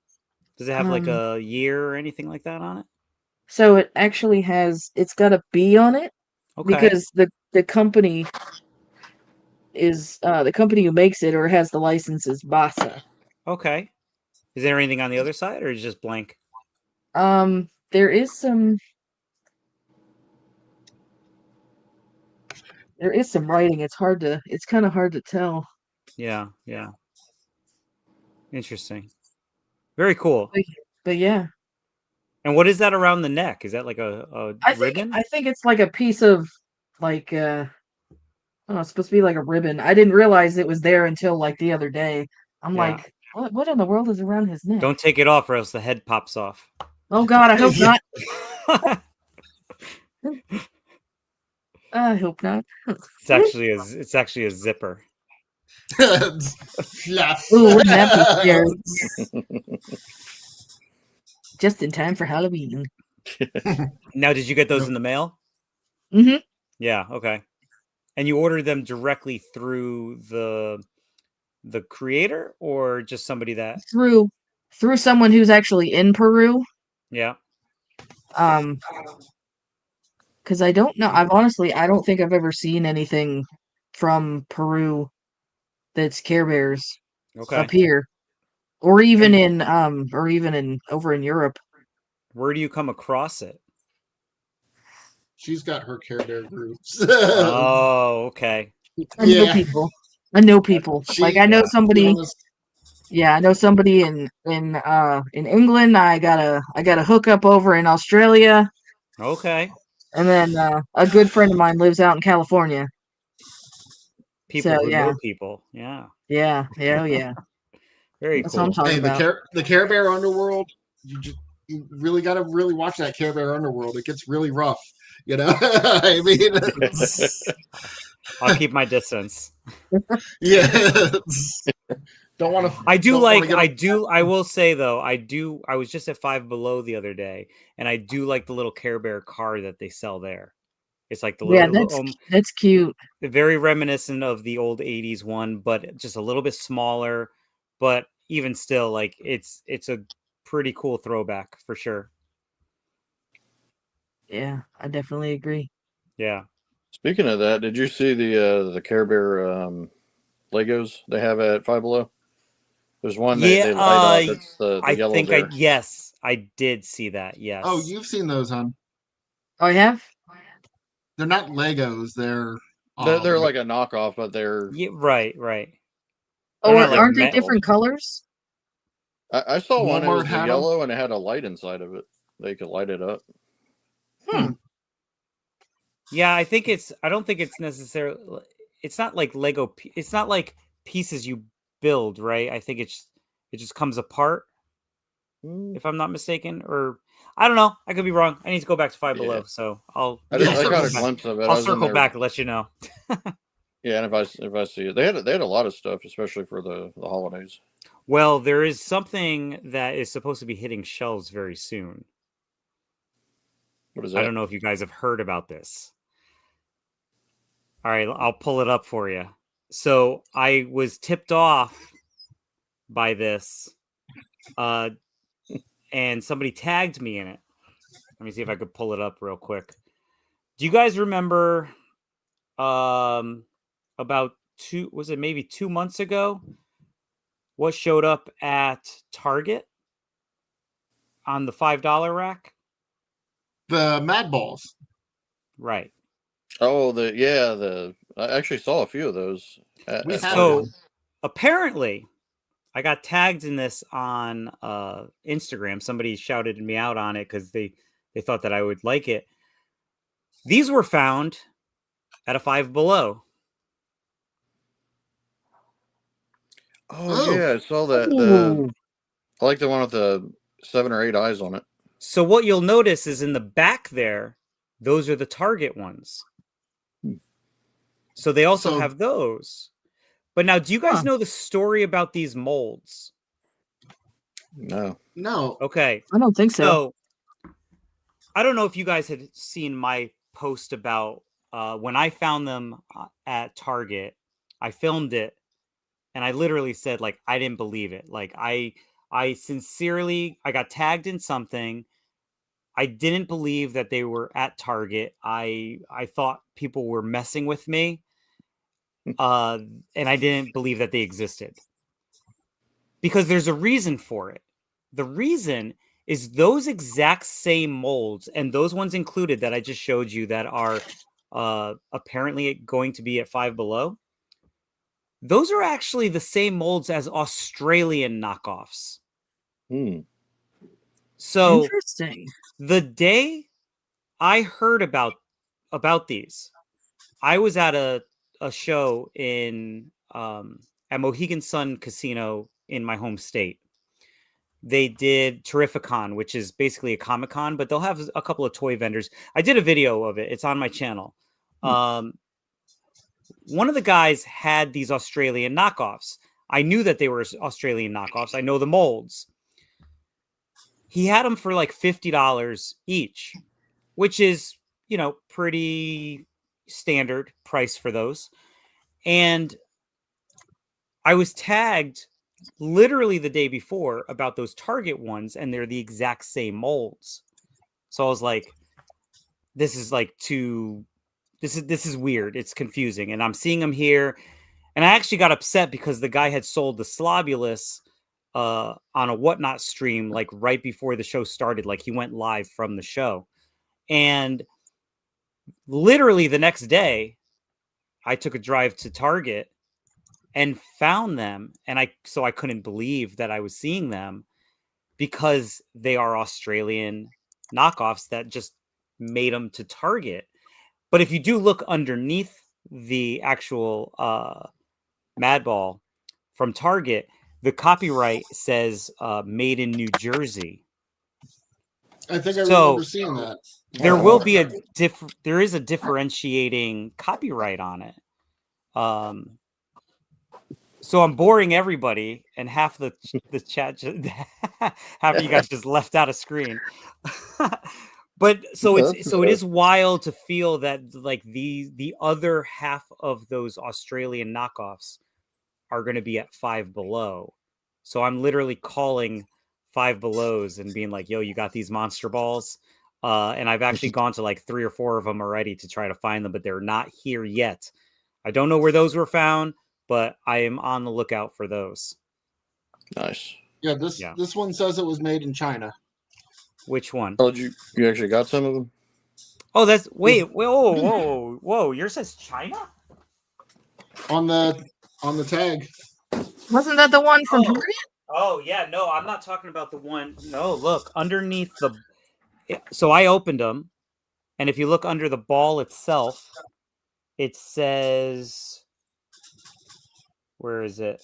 Does it have like Um, a year or anything like that on it? so it actually it's got a B on it Okay. because the company is the company who makes it or has the license is Bassa. Okay. Is there anything on the other side, or is it just blank? There is some writing. It's kind of hard to tell. Yeah. Yeah. Interesting. Very cool. But yeah, And what is that around the neck? Is that like a ribbon? I think it's like a piece of like oh, it's supposed to be like a ribbon. I didn't realize it was there until like the other day. I'm Yeah. like, what in the world is around his neck? Don't take it off, or else the head pops off. Oh God, I hope Yeah. not. I hope not. It's actually a zipper. Fluff. Ooh, wouldn't that be scary? Just in time for Halloween. Now, did you get those in the mail? Mm-hmm. Yeah. Okay. And you ordered them directly through the creator, or just somebody that? Through someone who's actually in Peru. Yeah. Because I don't know. I don't think I've ever seen anything from Peru that's Care Bears Okay. up here, or even in over in Europe. Where do you come across it? She's got her Care Bear groups. Oh, okay. I know Yeah. people. I know people. Like I know somebody. Yeah, I know somebody in England. I got a hookup over in Australia, Okay. and then a good friend of mine lives out in California. People So who yeah, know people. Yeah. yeah, yeah. Very That's what I'm cool. talking Hey, about. the Care Bear underworld. You really got to really watch that Care Bear underworld. It gets really rough. You know, I mean, I'll keep my distance. yeah. Don't want to. I will say though, I was just at Five Below the other day, and I do like the little Care Bear car that they sell there. It's like the little, that's cute. Very reminiscent of the old '80s one, but just a little bit smaller. But even still, like it's a pretty cool throwback for sure. Yeah, I definitely agree. Yeah. Speaking of that, did you see the Care Bear Legos they have at Five Below? There's one they light up. It's the yellow bear. Yes, I did see that. Yes. Oh, you've seen those, hon? Oh, you have? They're not Legos. They're like a knockoff, but they're right. Oh, aren't they different colors? I saw one. It was had yellow and it had a light inside of it. They could light it up. Yeah, I don't think it's necessarily. It's not like Lego. It's not like pieces you build, right? I think it just comes apart. If I'm not mistaken, or I don't know. I could be wrong. I need to go back to Five Below, so I got a glimpse of it. I'll circle back and let you know. Yeah, and if I see it, they had a lot of stuff, especially for the holidays. Well, there is something that is supposed to be hitting shelves very soon. What is that? I don't know if you guys have heard about this. All right, I'll pull it up for you. So I was tipped off by this, and somebody tagged me in it. Let me see if I could pull it up real quick. Do you guys remember about maybe 2 months ago, what showed up at Target on the $5 rack? The Mad Balls. Right. Oh, I actually saw a few of those. So apparently, I got tagged in this on Instagram. Somebody shouted me out on it because they thought that I would like it. These were found at a Five Below. Oh yeah, I saw that. I like the one with the 7 or 8 eyes on it. So what you'll notice is in the back there, those are the Target ones. So they also have those. But now, do you guys know the story about these molds? No. Okay. I don't think so. I don't know if you guys had seen my post about when I found them at Target. I filmed it, and I literally said, like, I didn't believe it. Like, I sincerely, I got tagged in something. I didn't believe that they were at Target. I thought people were messing with me. And I didn't believe that they existed. Because there's a reason for it. The reason is those exact same molds, and those ones included that I just showed you that are apparently going to be at Five Below. Those are actually the same molds as Australian knockoffs. So interesting. The day I heard about these, I was at a show in at Mohegan Sun Casino in my home state. They did Terrificon, which is basically a Comic-Con, but they'll have a couple of toy vendors. I did a video of it. It's on my channel. One of the guys had these Australian knockoffs. I knew that they were Australian knockoffs. I know the molds. He had them for like $50 each, which is, pretty standard price for those. And I was tagged literally the day before about those Target ones, and they're the exact same molds. So I was like, this is weird. It's confusing. And I'm seeing them here. And I actually got upset because the guy had sold the Slobulus on a Whatnot stream, like right before the show started. Like he went live from the show. And literally the next day, I took a drive to Target and found them. And I couldn't believe that I was seeing them because they are Australian knockoffs that just made them to Target. But if you do look underneath the actual Madball from Target, the copyright says made in New Jersey. I think I remember seeing that. there will be there is a differentiating copyright on it. So I'm boring everybody, and half the chat, half of you guys just left out of screen. But so it is wild to feel that like the other half of those Australian knockoffs are going to be at Five Below. So I'm literally calling Five Belows and being like, "Yo, you got these monster balls?" And I've actually gone to like 3 or 4 of them already to try to find them, but they're not here yet. I don't know where those were found, but I am on the lookout for those. Nice. Yeah, this one says it was made in China. Which one? Oh, you actually got some of them? Oh, that's whoa! Yours says China on the tag. Wasn't that the one from Korea? Oh yeah, no, I'm not talking about the one. No, look underneath the. So I opened them, and if you look under the ball itself, it says, where is it?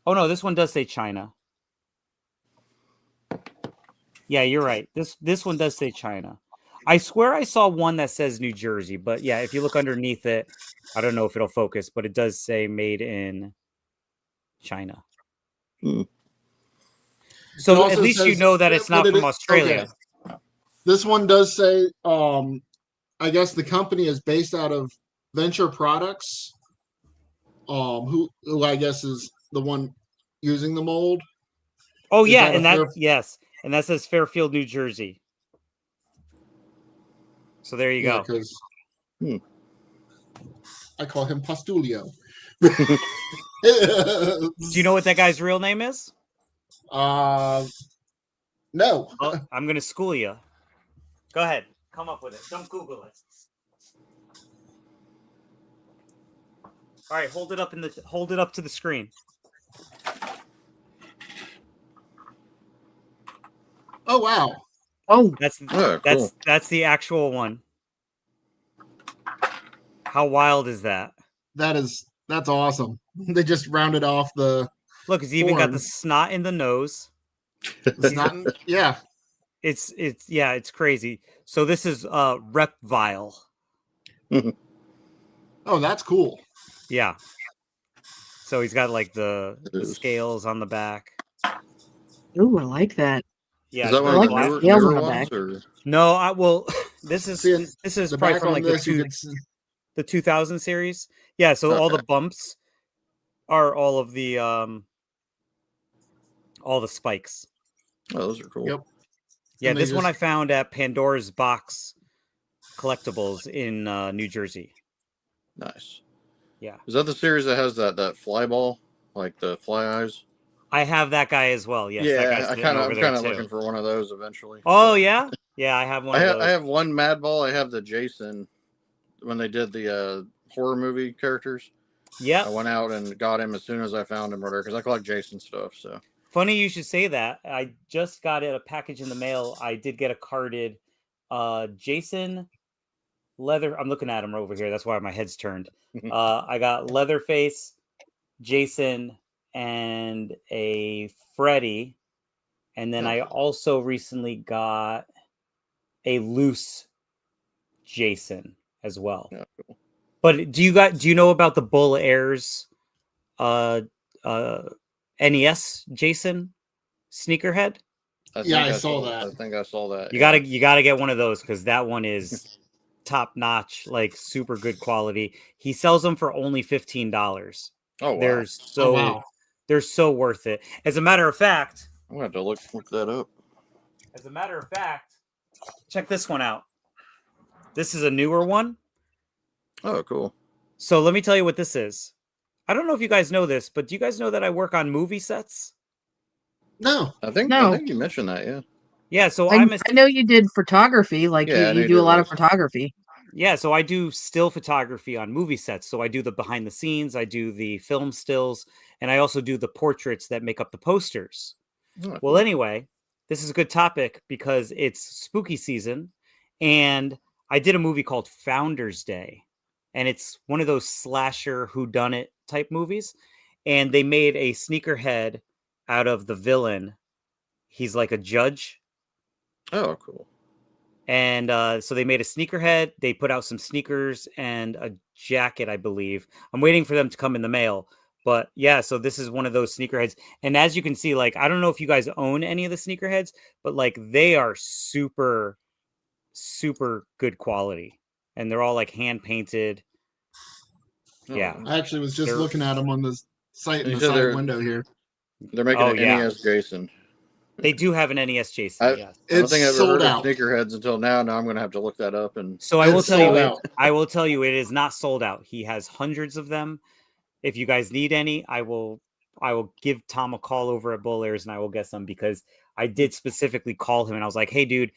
Oh no, this one does say China. Yeah, you're right. This one does say China. I swear I saw one that says New Jersey, but yeah, if you look underneath it, I don't know if it'll focus, but it does say made in China. So at least you know that it's not from Australia. Okay. This one does say, I guess the company is based out of Venture Products, who I guess is the one using the mold. Oh yeah, and that says Fairfield, New Jersey. So there you go. Because I call him Postulio. Do you know what that guy's real name is? No. Well, I'm gonna school you. Go ahead, come up with it. Don't Google it. All right, hold it up to the screen. Oh wow. Oh, that's the actual one. How wild is that? That's awesome. They just rounded off the. Look, it's even got the snot in the nose. Yeah. It's crazy. So this is Repvile. Oh, that's cool. Yeah. So he's got like the scales on the back. Ooh, I like that. Yeah, is that one of the newer ones? Or? No, this is probably from like the 2000 series. Yeah, so all the bumps are all of the all the spikes. Oh, those are cool. Yep. Yeah, this one I found at Pandora's Box Collectibles in New Jersey. Nice. Yeah. Is that the series that has that fly ball, like the fly eyes? I have that guy as well. Yes. Yeah, I'm kind of looking for one of those eventually. Oh yeah, yeah. I have one. I have one Mad Ball. I have the Jason when they did the horror movie characters. Yeah. I went out and got him as soon as I found him, because I collect Jason stuff. So funny you should say that. I just got a package in the mail. I did get a carded Jason Leather. I'm looking at him over here. That's why my head's turned. I got Leatherface, Jason, and a Freddy, and then I also recently got a loose Jason as well. Yeah, cool. But do you know about the Bull Airs NES Jason sneakerhead? I saw that. I think I saw that. You gotta get one of those because that one is top notch, like super good quality. He sells them for only $15. Oh wow. They're so worth it. As a matter of fact, I'm gonna have to look that up. As a matter of fact, check this one out. This is a newer one. Oh, cool. So let me tell you what this is. I don't know if you guys know this, but do you guys know that I work on movie sets? No. I think you mentioned that, yeah. Yeah, so I know you did photography, like you do a lot of photography. Yeah, so I do still photography on movie sets. So I do the behind the scenes, I do the film stills, and I also do the portraits that make up the posters. Oh, well, anyway, this is a good topic because it's spooky season, and I did a movie called Founders Day, and it's one of those slasher whodunit type movies, and they made a sneakerhead out of the villain. He's like a judge. Oh, cool. And so they made a sneakerhead. They put out some sneakers and a jacket, I believe. I'm waiting for them to come in the mail. But yeah, so this is one of those sneakerheads. And as you can see, like, I don't know if you guys own any of the sneakerheads, but like they are super, super good quality. And they're all like hand painted. Yeah. I actually was just looking at them on the site in the said side window here. They're making an NES Jason. They do have an NES Jason. Yes. I don't think I've ever heard out. of sneakerheads until now. Now I'm going to have to look that up. And so I will tell you, I will tell you, it is not sold out. He has hundreds of them. If you guys need any, I will give Tom a call over at Bull Airs and I will get some, because I did specifically call him and I was like, hey, dude,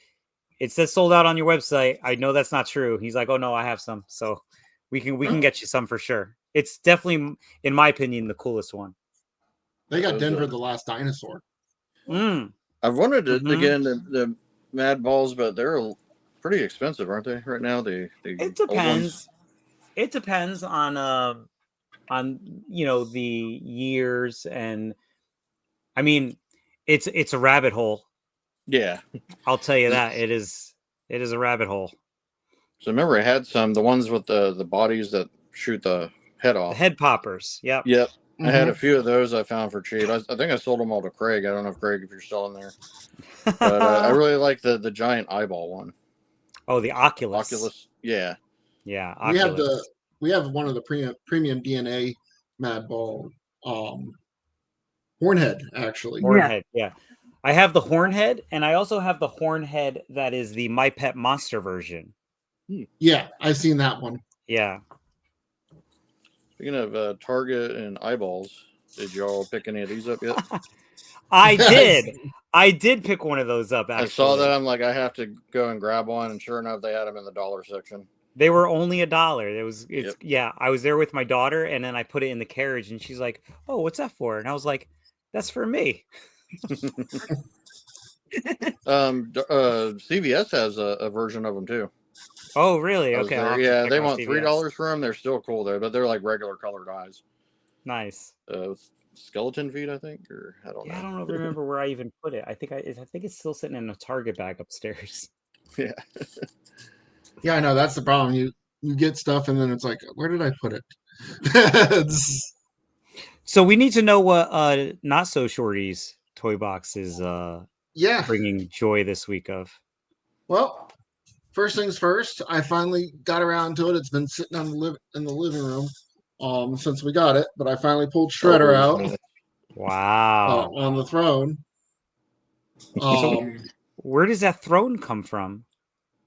it says sold out on your website. I know that's not true. He's like, oh no, I have some. So we can get you some for sure. It's definitely, in my opinion, the coolest one. They got Denver the Last Dinosaur. I've wanted to get into the Mad Balls, but they're pretty expensive, aren't they? Right now, it depends. It depends on you know, the years, and I mean, it's a rabbit hole. Yeah, I'll tell you that it is a rabbit hole. So remember, I had the ones with the bodies that shoot the head off. The head poppers. Yep. I had a few of those I found for cheap. I think I sold them all to Craig. I don't know if Craig, if you're still in there, but I really like the giant eyeball one. Oh, the Oculus. Yeah. Oculus. We have one of the premium DNA Mad Ball Hornhead, actually. Hornhead, yeah. I have the Hornhead, and I also have the Hornhead that is the My Pet Monster version. Yeah, I've seen that one. Yeah. Speaking of Target and eyeballs, did y'all pick any of these up yet? I did. I did pick one of those up, actually. I saw that. I'm like, I have to go and grab one. And sure enough, they had them in the dollar section. They were only $1. Yeah, I was there with my daughter, and then I put it in the carriage, and she's like, oh, what's that for? And I was like, that's for me. CVS has a version of them, too. Oh, really? Okay. Yeah, they want $3 for them. They're still cool there, but they're like regular colored eyes. Nice. Skeleton feet, I think, or I don't know. I don't remember where I even put it. I think it's still sitting in a Target bag upstairs. Yeah. Yeah, I know, that's the problem. You get stuff and then it's like, where did I put it? So we need to know what Not So Shorty's toy box is bringing joy this week of. Well, first things first, I finally got around to it. It's been sitting in the living room since we got it, but I finally pulled Shredder out. Wow. On the throne. So where does that throne come from?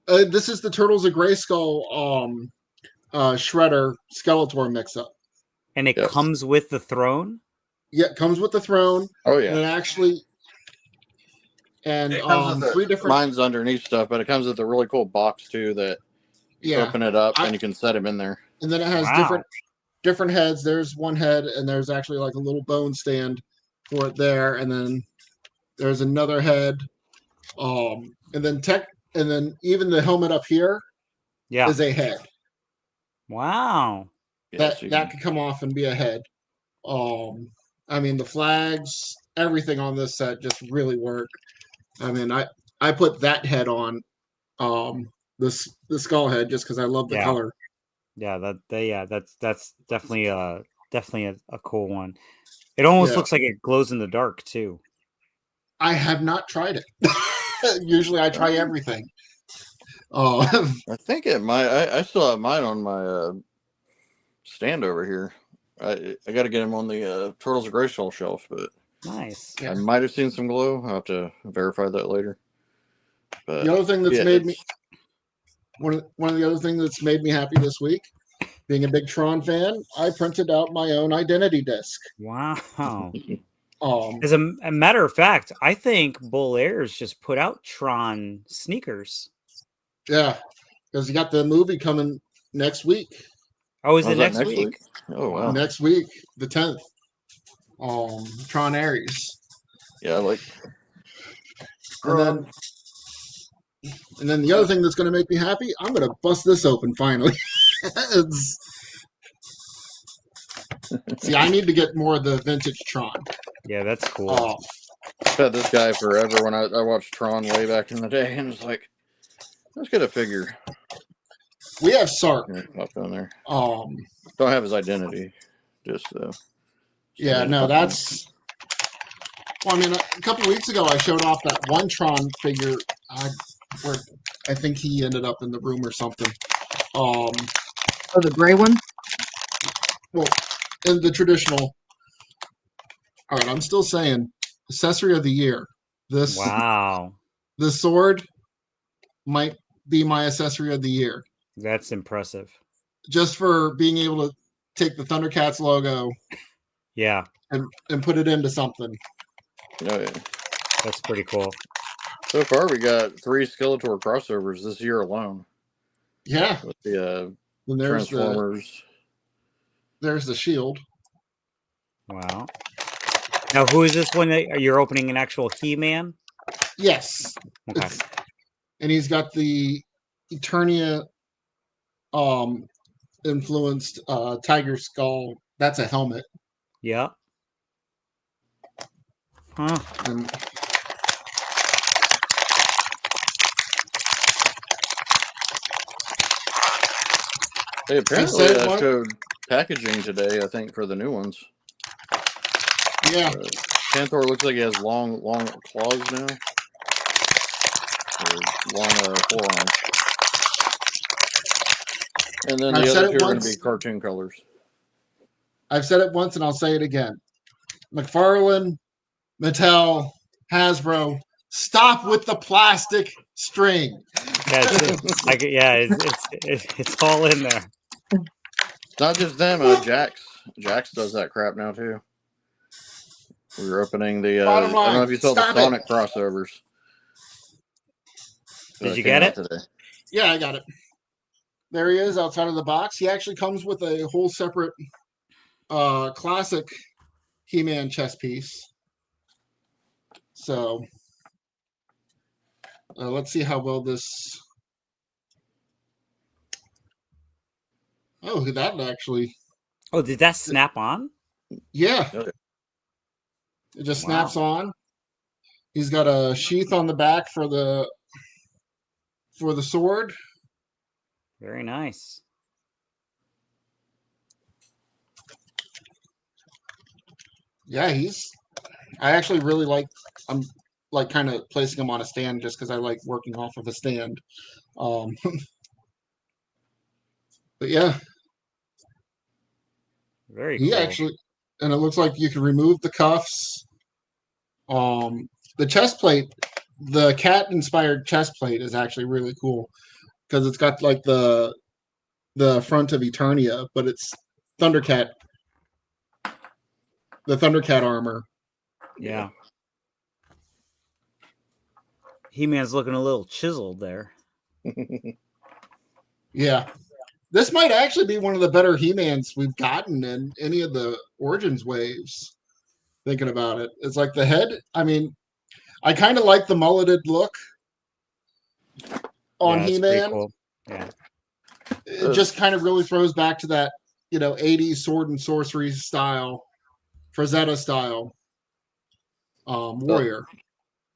This is the Turtles of Grayskull Shredder Skeletor mix-up. And it comes with the throne? Yeah, it comes with the throne. Oh, yeah. And it actually... And three different... Mine's underneath stuff, but it comes with a really cool box, too, that you open it up and you can set him in there. And then it has different heads. There's one head, and there's actually like a little bone stand for it there. And then there's another head. And then even the helmet up here is a head. Wow. That could come off and be a head. I mean, the flags, everything on this set just really work. I mean, I put that head on the skull head just because I love the color. Yeah, that's definitely a cool one. It almost looks like it glows in the dark too. I have not tried it. Usually I try everything. I think it might. I still have mine on my stand over here. I got to get him on the Turtles of Grayskull shelf, but nice. I might have seen some glow. I'll have to verify that later. But the other thing that's made me one of the other things that's made me happy this week, being a big Tron fan, I printed out my own identity disc. Wow. As a matter of fact, I think Bull Airs just put out Tron sneakers. Yeah, because you got the movie coming next week. Oh, is it next week? Oh, wow. Next week, the 10th. Tron Ares. Yeah, like. And then the other thing that's going to make me happy, I'm going to bust this open finally. See, I need to get more of the vintage Tron. Yeah, that's cool. I've had this guy forever when I watched Tron way back in the day, and it's like, Let's get a figure. We have Sark. Up on there. Don't have his identity. Just yeah, no, that's. Well, I mean, a couple weeks ago, I showed off that one Tron figure. Where I think he ended up in the room or something. Oh, the gray one. Well, in the traditional. All right, I'm still saying accessory of the year. This the sword might be my accessory of the year. That's impressive. Just for being able to take the Thundercats logo, and put it into something. Oh yeah, that's pretty cool. So far, we got 3 Skeletor crossovers this year alone. Yeah, with the there's Transformers. There's the Shield. Wow. Now, who is this one that you're opening? An actual He-Man? Yes. Okay. And he's got the Eternia influenced tiger skull. That's a helmet. Yeah. Huh. And hey, apparently I showed packaging today, I think, for the new ones. Yeah. Panther looks like he has long claws now. Or long forearms. And then the other two are going to be cartoon colors. I've said it once and I'll say it again. McFarlane, Mattel, Hasbro, stop with the plastic string. Yeah, it's all in there. Not just them. Jax does that crap now too. We were opening the. I don't know if you saw the Sonic crossovers. Did you get it? Today. Yeah, I got it. There he is outside of the box. He actually comes with a whole separate classic He-Man chess piece. So let's see how well this. Oh, that actually. Oh, did that snap on? Yeah. It just snaps on. He's got a sheath on the back for the sword. Very nice. Yeah, I actually really like. I'm like kind of placing him on a stand just because I like working off of a stand. But yeah, very cool. Actually, and it looks like you can remove the cuffs. The chest plate, the cat inspired chest plate is actually really cool because it's got like the front of Eternia, but it's Thundercat. The Thundercat armor. Yeah. He-Man's looking a little chiseled there. Yeah. This might actually be one of the better He-Mans we've gotten in any of the Origins waves. Thinking about it. It's like the head. I mean, I kind of like the mulleted look on He-Man. Cool. Yeah. It just kind of really throws back to that, 80s sword and sorcery style, Frazetta style warrior.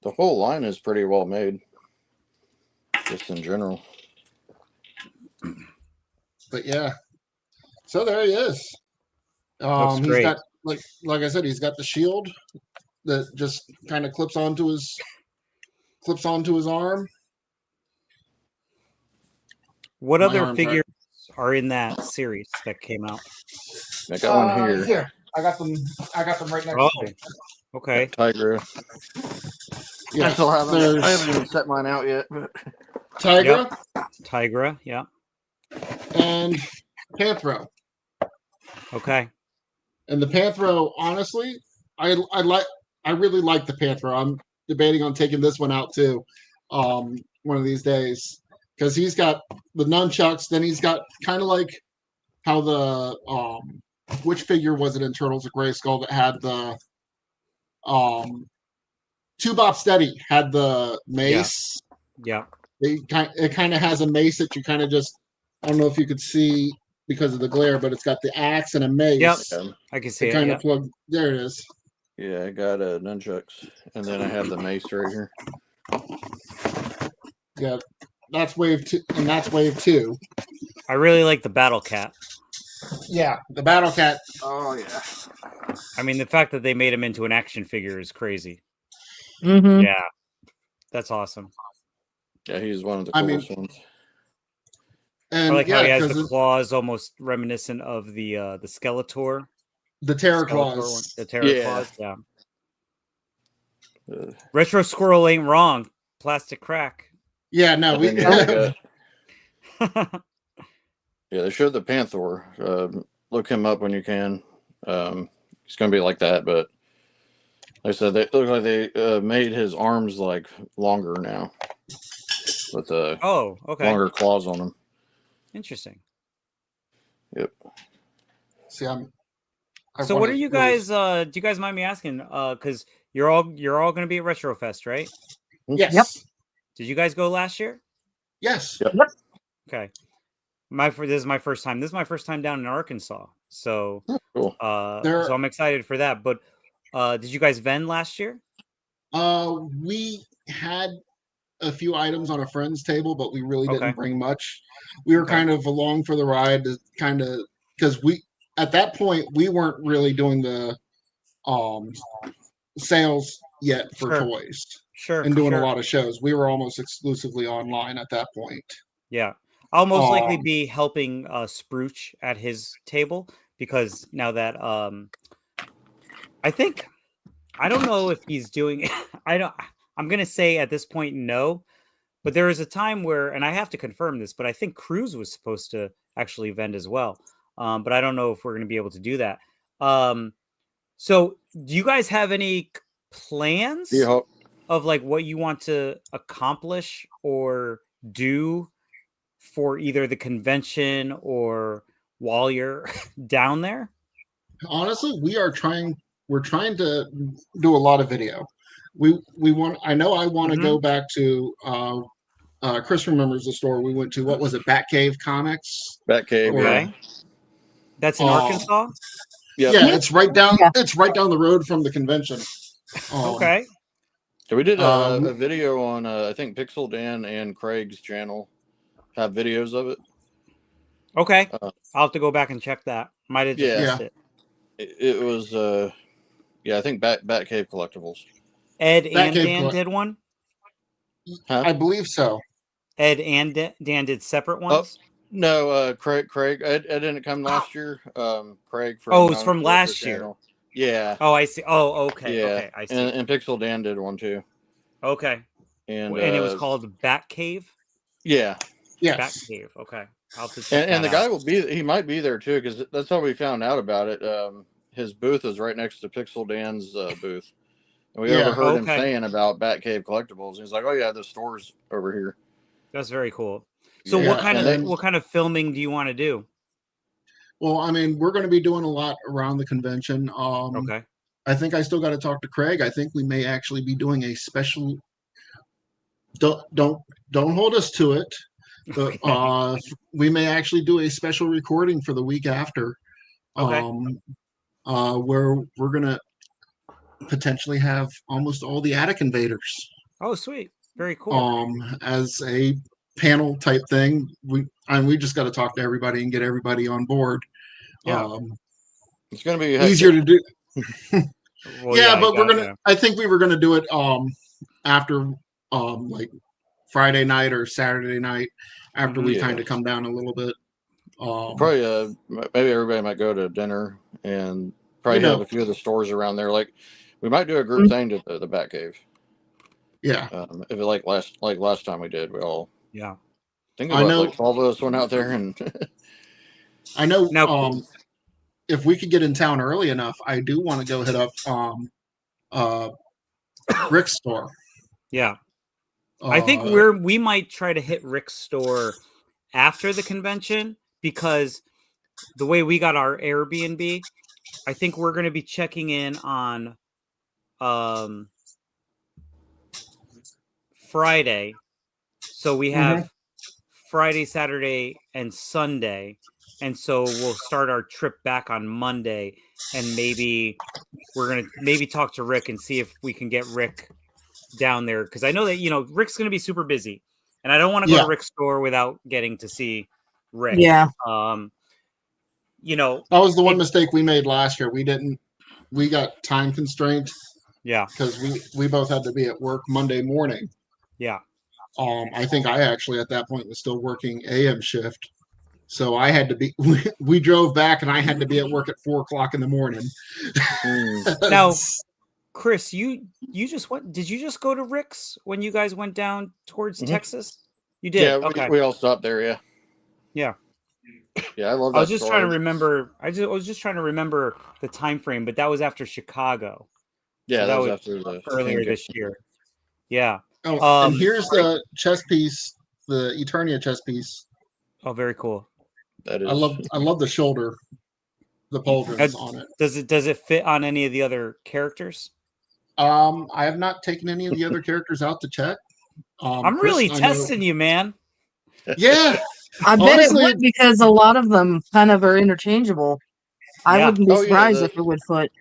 The whole line is pretty well made, just in general. But yeah, so there he is. He's got like I said, he's got the shield that just kind of clips onto his arm. What other figures are in that series that came out? I got one here. Here, I got them right next to me. Okay. Tigra. Yeah, I still haven't. I haven't even set mine out yet. But... Tigra. Yep. Tigra, yeah. And Panthro. Okay. And the Panthro, honestly, I really like the Panthro. I'm debating on taking this one out too, one of these days, because he's got the nunchucks. Then he's got kind of like how the which figure was it in Turtles of Grayskull that had the Two Bop Steady had the mace. Yeah. It kind of has a mace that you kind of just, I don't know if you could see because of the glare, but it's got the axe and a mace. Yep. I can see it. Kind of plug. There it is. Yeah, I got nunchucks, and then I have the mace right here. Yeah, that's wave 2, and that's wave 2. I really like the Battle Cat. Yeah, the Battle Cat. Oh yeah. I mean, the fact that they made him into an action figure is crazy. Mm-hmm. Yeah, that's awesome. Yeah, he's one of the coolest ones. And I like how he has the claws, almost reminiscent of the Skeletor. The Terror Claws. The Terror Claws, yeah. Retro Squirrel ain't wrong. Plastic crack. Yeah, no, we. Yeah, they showed the Panther. Look him up when you can. He's gonna be like that, but like I said, they look like they made his arms like longer now, with longer claws on them. Interesting. Yep. See, so what are you guys? Do you guys mind me asking? Because you're all going to be at RetroFest, right? Yes. Yep. Did you guys go last year? Yes. Yep. Okay. This is my first time. This is my first time down in Arkansas. So, cool. So I'm excited for that. But did you guys vend last year? We had a few items on a friend's table, but we really didn't bring much. We were kind of along for the ride, to kind of, because at that point we weren't really doing the sales yet for toys. Sure. And doing a lot of shows. We were almost exclusively online at that point. Yeah. I'll most likely be helping Spruce at his table, because now that I don't know if he's doing I'm gonna say at this point no, but there is a time where, and I have to confirm this, but I think Cruz was supposed to actually vend as well. But I don't know if we're gonna be able to do that. So do you guys have any plans of like what you want to accomplish or do for either the convention or while you're down there? Honestly, we're trying to do a lot of video. I want to go back to Chris remembers the store we went to. What was it? Batcave Comics. Batcave. Okay. That's in Arkansas? Yep. Yeah, it's right down the road from the convention. Okay. So we did a video on I think PixelDan and Craig's channel have videos of it. Okay. I'll have to go back and check that. Might have just missed it. It was I think Batcave Collectibles. Ed and Dan did one? Huh? I believe so. Ed and Dan did separate ones? No, Craig. Ed didn't come last year. Craig from Oh, it's from last year. Channel. Yeah. Oh, I see. Oh, okay. Yeah. Okay, I see. And PixelDan did one too. Okay. And it was called Batcave? Yeah. Yes. Batcave. Okay. I'll have to check and the guy he might be there too, because that's how we found out about it. His booth is right next to PixelDan's booth. And we overheard him saying about Batcave Collectibles. And he's like, "Oh yeah, the store's over here." That's very cool. So what kind of filming do you want to do? Well, I mean, we're going to be doing a lot around the convention. Okay. I think I still got to talk to Craig. I think we may actually be doing a special. Don't hold us to it. But we may actually do a special recording for the week after. Okay. Where we're gonna potentially have almost all the Attic Invaders. Oh, sweet. Very cool. As a panel type thing. We just got to talk to everybody and get everybody on board. Yeah. It's going to be easier to do. Well, but I think we were going to do it after like Friday night or Saturday night after we kind of come down a little bit. Probably maybe everybody might go to dinner and probably have a few of the stores around there. Like we might do a group thing to the Batcave. Yeah. If it like last time we did, we all think about like 12 of us went out there and I know now, if we could get in town early enough, I do want to go hit up Rick's store. Yeah. I think we might try to hit Rick's store after the convention, because the way we got our Airbnb, I think we're going to be checking in on Friday. So we have Friday, Saturday, and Sunday. And so we'll start our trip back on Monday, and maybe we're going to talk to Rick and see if we can get Rick down there. Because I know that, Rick's going to be super busy. And I don't want to go to Rick's store without getting to see Rick. Yeah. You know, that was the one mistake we made last year. We got time constraints. Yeah. Because we both had to be at work Monday morning. Yeah. I think I actually at that point was still working AM shift. So I had to be. We drove back, and I had to be at work at 4:00 in the morning. Now, Chris, you just went. Did you just go to Rick's when you guys went down towards Texas? You did. Yeah, okay. We all stopped there. Yeah. Yeah. Yeah, I love that. I was just trying to remember. I was just trying to remember the time frame, but that was after Chicago. Yeah, so that was after the earlier this year. Yeah. Oh, and here's the chess piece, the Eternia chess piece. Oh, very cool. That is. I love the shoulder, the pauldrons on it. Does it fit on any of the other characters? I have not taken any of the other characters out to check. I'm Chris, really testing you, man. Yeah. I bet it would, because a lot of them kind of are interchangeable. I wouldn't be surprised if it would fit.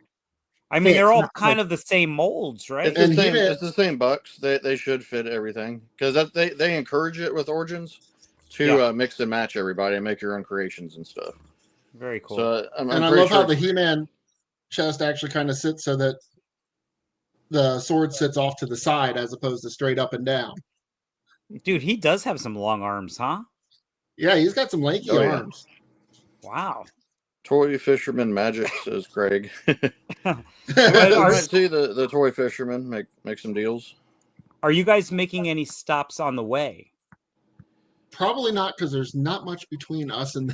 I mean, they're all kind of the same molds, right? It's the same bucks. They should fit everything, because they encourage it with Origins to mix and match everybody and make your own creations and stuff. Very cool. So I love how the He-Man chest actually kind of sits so that the sword sits off to the side as opposed to straight up and down. Dude, he does have some long arms, huh? Yeah, he's got some lanky arms. Wow. Toy Fisherman Magic, says Craig. I might see the Toy Fisherman make some deals. Are you guys making any stops on the way? Probably not, because there's not much between us and.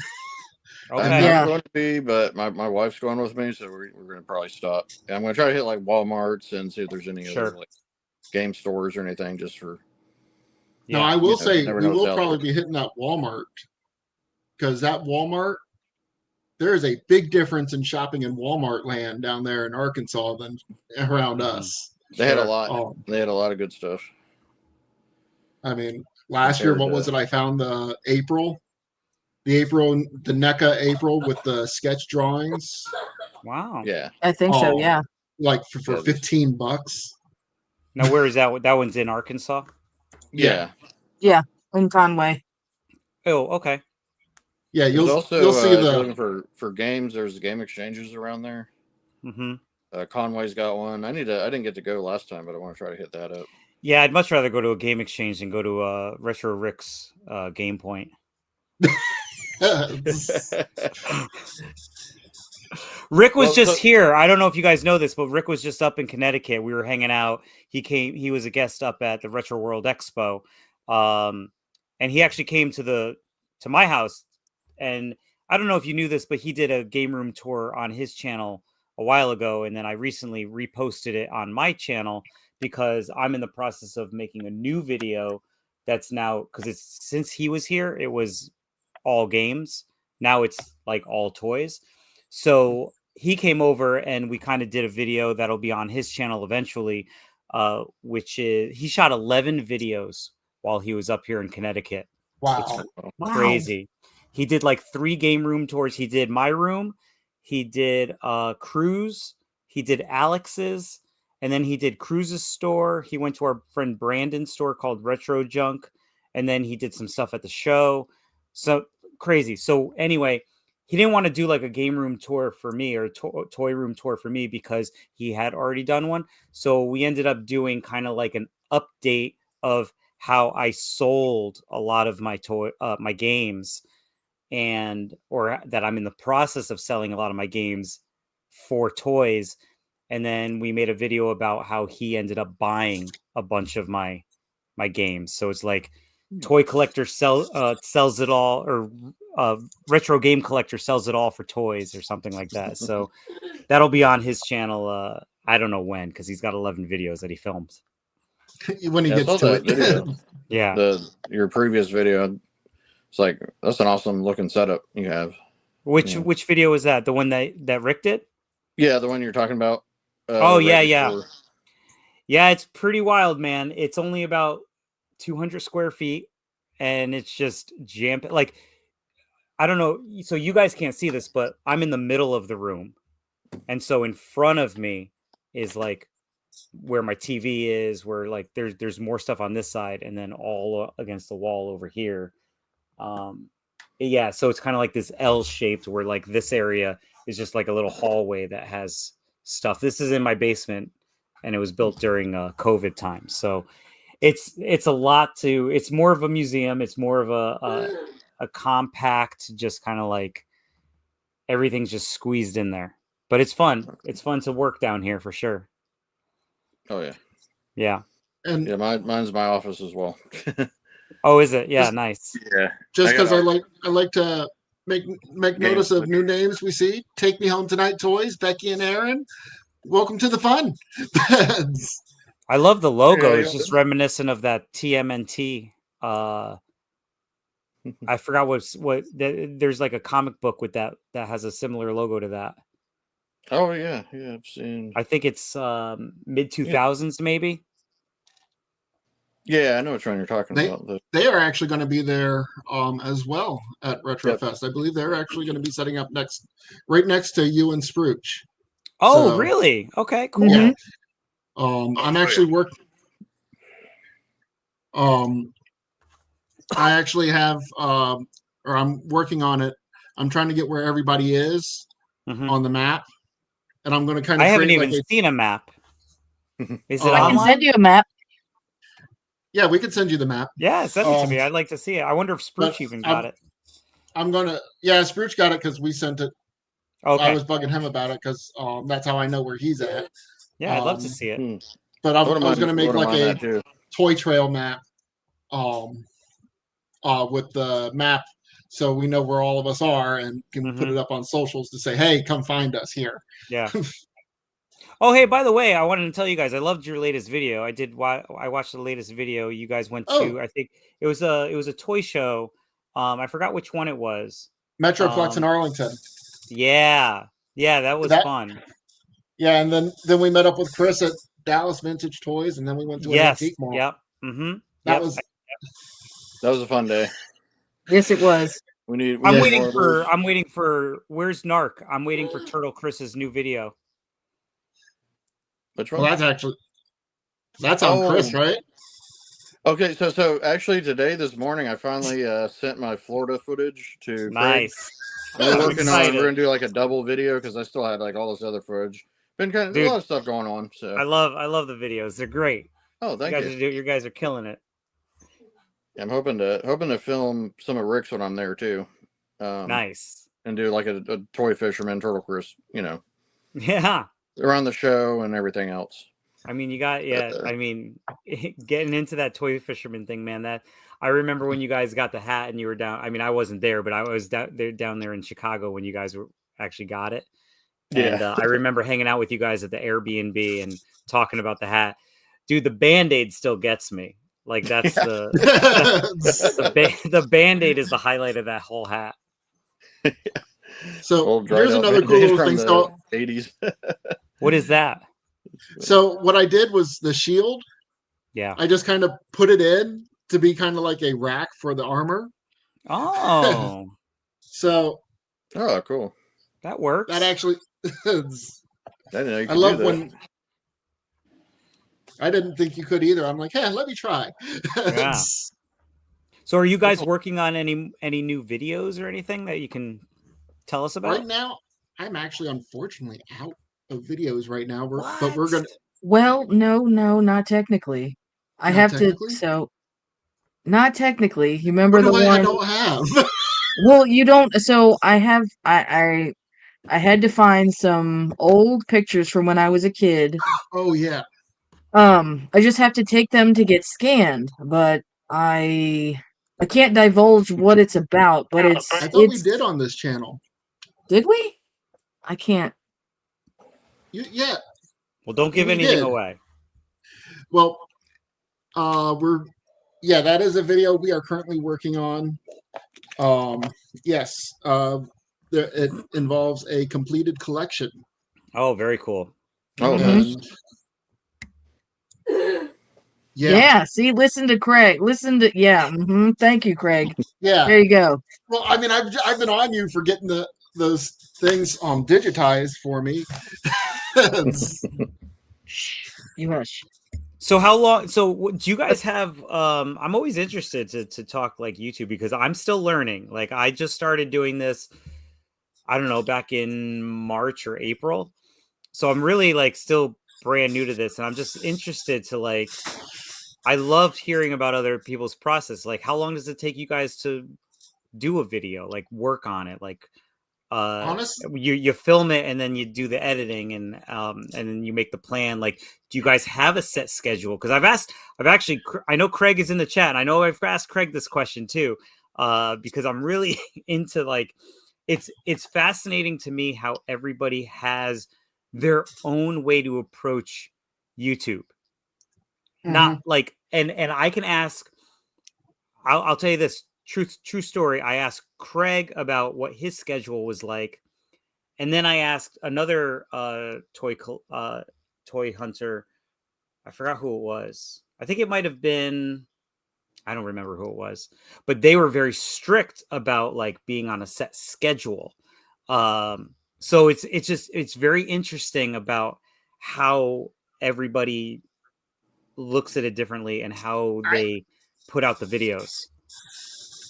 Okay. I'm going to be, but my wife's going with me, so we're going to probably stop. And I'm going to try to hit like Walmarts and see if there's any other like game stores or anything, just for. No, I will say we will probably be hitting that Walmart, because that Walmart, there is a big difference in shopping in Walmart land down there in Arkansas than around us. They had a lot. They had a lot of good stuff. I mean, last year, what was it? I found the NECA April with the sketch drawings. Wow. Yeah. I think so, yeah. Like for $15. Now, where is that? That one's in Arkansas? Yeah. Yeah, in Conway. Oh, okay. Yeah, you'll see looking for games. There's game exchanges around there. Mm-hmm. Conway's got one. I didn't get to go last time, but I want to try to hit that up. Yeah, I'd much rather go to a game exchange than go to Retro Rick's Game Point. Rick was just here. I don't know if you guys know this, but Rick was just up in Connecticut. We were hanging out. He was a guest up at the Retro World Expo. And he actually came to my house. And I don't know if you knew this, but he did a game room tour on his channel a while ago. And then I recently reposted it on my channel, because I'm in the process of making a new video that's now, because since he was here, it was all games. Now it's like all toys. So he came over and we kind of did a video that'll be on his channel eventually, which is, he shot 11 videos while he was up here in Connecticut. Wow. It's crazy. He did like 3 game room tours. He did my room. He did Cruz. He did Alex's. And then he did Cruz's store. He went to our friend Brandon's store called Retro Junk. And then he did some stuff at the show. So crazy. So anyway, he didn't want to do like a game room tour for me or toy room tour for me, because he had already done one. So we ended up doing kind of like an update of how I sold a lot of my my games, or that I'm in the process of selling a lot of my games for toys. And then we made a video about how he ended up buying a bunch of my games. So it's like toy collector sells it all, or retro game collector sells it all for toys, or something like that. So that'll be on his channel. I don't know when, because he's got 11 videos that he films. When he gets to it. Video. Yeah. Your previous video, it's like, that's an awesome looking setup you have. Which video is that? The one that Rick did? Yeah, the one you're talking about. Yeah. It's pretty wild, man. It's only about 200 square feet, and it's just like, I don't know. So you guys can't see this, but I'm in the middle of the room. And so in front of me is like where my TV is, where like there's more stuff on this side, and then all against the wall over here. Yeah, so it's kind of like this L shaped where like this area is just like a little hallway that has stuff. This is in my basement, and it was built during COVID time. So it's a lot to. It's more of a museum. It's more of a compact, just kind of like everything's just squeezed in there. But it's fun. It's fun to work down here for sure. Oh yeah. Yeah. And yeah, mine's my office as well. Oh, is it? Yeah, nice. Yeah. Just because I like to make notice of new names we see. Take Me Home Tonight Toys, Becky and Aaron. Welcome to the fun. I love the logo. Yeah, it's just reminiscent of that TMNT. I forgot what there's like a comic book with that has a similar logo to that. Oh yeah, I've seen. I think it's mid 2000s maybe. Yeah, I know which one you're talking about. They are actually going to be there as well at RetroFest. I believe they're actually going to be setting up right next to you and Spruce. Oh, So, really? Okay, cool. Yeah. I'm actually working. I actually have, or I'm working on it. I'm trying to get where everybody is on the map, and I'm going to kind of. I haven't even seen a map. Is it I can online? send you a map. Yeah, we could send you the map. Yeah, send it to me. I'd like to see it. I wonder if Spruce even got it. I'm gonna. Yeah, Spruce got it because we sent it. Okay. I was bugging him about it because that's how I know where he's at. Yeah, I'd love to see it. But I was going to make like a toy trail map, with the map, so we know where all of us are and can put it up on socials to say, "Hey, come find us here." Yeah. Oh, hey, by the way, I wanted to tell you guys I loved your latest video. I watched the latest video you guys went to. I think it was a toy show. I forgot which one it was. Metroplex in Arlington. Yeah, that was fun. Yeah, and then we met up with Chris at Dallas Vintage Toys, and then we went to an antique mall. Yep. That was a fun day. Yes, it was. I'm waiting for where's Narc? I'm waiting for Turtle Chris's new video. Which one? Well, that's on Chris, right? Okay, so actually today, this morning, I finally sent my Florida footage to Nice. Craig. We're gonna do like a double video because I still had like all this other footage. Been a lot of stuff going on. So I love the videos. They're great. Oh, thank you. You guys are killing it. Yeah, I'm hoping to film some of Rick's when I'm there too. Nice. And do like a toy fisherman, Turtle Chris, Yeah. Around the show and everything else. I mean, I mean, getting into that toy fisherman thing, man, that I remember when you guys got the hat and you were down. I mean, I wasn't there, but I was down there in Chicago when you guys actually got it. And I remember hanging out with you guys at the Airbnb and talking about the hat. Dude, the Band-Aid still gets me. Like that's the Band-Aid is the highlight of that whole hat. So here's another cool little thing. So 80s. What is that? So what I did was the shield. Yeah. I just kind of put it in to be kind of like a rack for the armor. Oh. So. Oh, cool. That works. That actually. I love when. I didn't think you could either. I'm like, hey, let me try. Yeah. So are you guys working on any new videos or anything that you can tell us about? Right now, I'm actually unfortunately out of videos right now. But we're gonna. Well, no, not technically. I have technically? Not technically. You remember the one I don't have. Well, you don't. So I have. I had to find some old pictures from when I was a kid. Oh yeah. I just have to take them to get scanned, but I can't divulge what it's about. But I thought we did on this channel. Did we? I can't. Yeah. Well, don't give anything away. Well, that is a video we are currently working on. Yes. It involves a completed collection. Oh, very cool. Oh, Yeah. See, listen to Craig. Thank you, Craig. Yeah. There you go. Well, I mean, I've been on you for getting those things digitized for me. You hush. So how long? So do you guys have? I'm always interested to talk like YouTube because I'm still learning. Like I just started doing this. I don't know, back in March or April. So I'm really like still brand new to this, and I'm just interested to like. I loved hearing about other people's process. Like, how long does it take you guys to do a video? Like, work on it? Like, Honest, you film it and then you do the editing and then you make the plan. Like, do you guys have a set schedule? Because I know Craig is in the chat, and I know I've asked Craig this question too, because I'm really into like it's fascinating to me how everybody has their own way to approach YouTube. Not like and I can ask. I'll tell you this true story. I asked Craig about what his schedule was like, and then I asked another toy hunter. I forgot who it was. I think it might have been. I don't remember who it was, but they were very strict about like being on a set schedule. So it's very interesting about how everybody looks at it differently and how they put out the videos.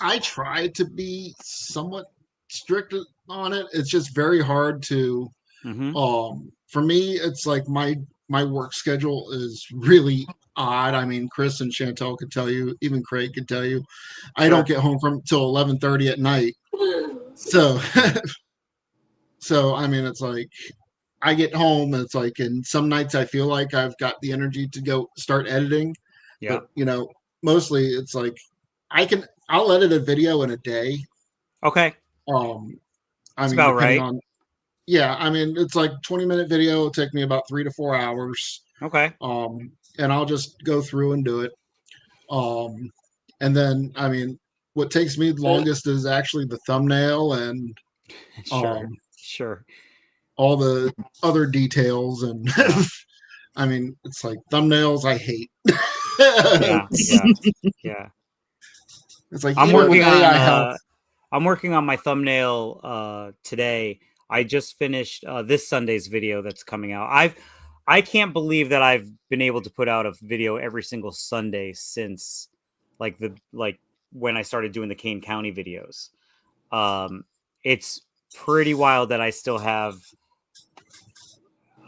I try to be somewhat strict on it. It's just very hard to. For me, it's like my work schedule is really odd. I mean, Chris and Chantel could tell you, even Craig could tell you, I don't get home from till 11:30 at night. So, so I mean, it's like I get home, and it's like, and some nights I feel like I've got the energy to go start editing. Yeah. But mostly it's like I'll edit a video in a day. Okay. I mean, about depending right. on, yeah, I mean, it's like 20-minute video. It'll take me about 3 to 4 hours. Okay. And I'll just go through and do it. And then, I mean, what takes me the longest is actually the thumbnail and sure. all the other details. And I mean, it's like thumbnails I hate. Yeah. It's like I'm working on my thumbnail today. I just finished this Sunday's video that's coming out. I can't believe that I've been able to put out a video every single Sunday since like when I started doing the Kane County videos. It's pretty wild that I still have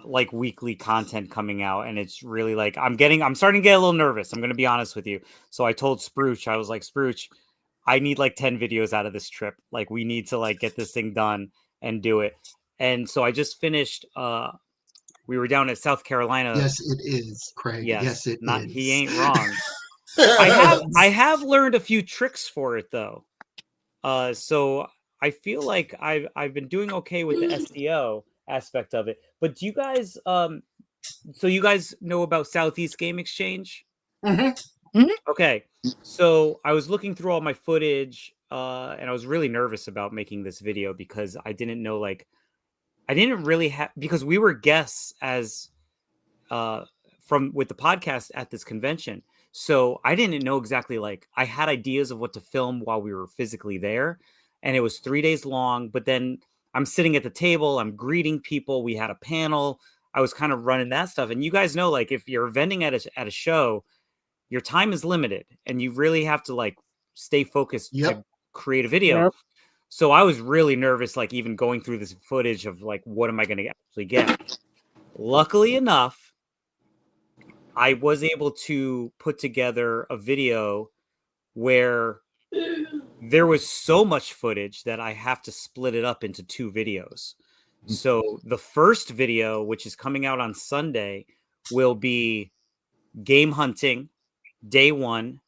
like weekly content coming out, and it's really like I'm starting to get a little nervous. I'm going to be honest with you. So I told Spruce, I was like, Spruce, I need like 10 videos out of this trip. Like we need to like get this thing done and do it. And so I just finished we were down at South Carolina. Yes, it is, Craig. Yes, it is. He ain't wrong. I have learned a few tricks for it though. So I feel like I've been doing okay with the SEO aspect of it. But do you guys so you guys know about Southeast Game Exchange? Okay. So I was looking through all my footage and I was really nervous about making this video because I didn't know I didn't really have, because we were guests as with the podcast at this convention. So I didn't know exactly, like I had ideas of what to film while we were physically there, and it was 3 days long. But then I'm sitting at the table, I'm greeting people. We had a panel. I was kind of running that stuff. And you guys know, like if you're vending at a show, your time is limited and you really have to like stay focused to create a video. So I was really nervous, like even going through this footage of like, what am I going to actually get? Luckily enough, I was able to put together a video where there was so much footage that I have to split it up into 2 videos. So the first video, which is coming out on Sunday, will be game hunting day 1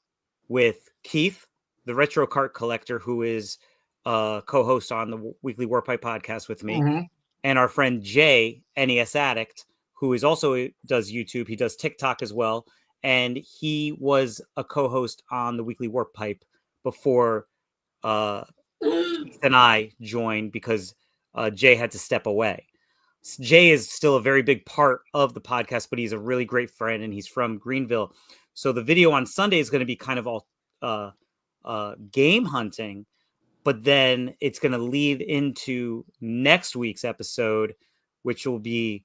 with Keith, the retro cart collector, who is co-host on the Weekly Warpipe podcast with me, and our friend Jay, NES Addict, who is also does YouTube. He does TikTok as well, and he was a co-host on the Weekly Warpipe before Keith and I joined because Jay had to step away. Jay is still a very big part of the podcast, but he's a really great friend, and he's from Greenville. So the video on Sunday is going to be kind of all game hunting, but then it's going to lead into next week's episode, which will be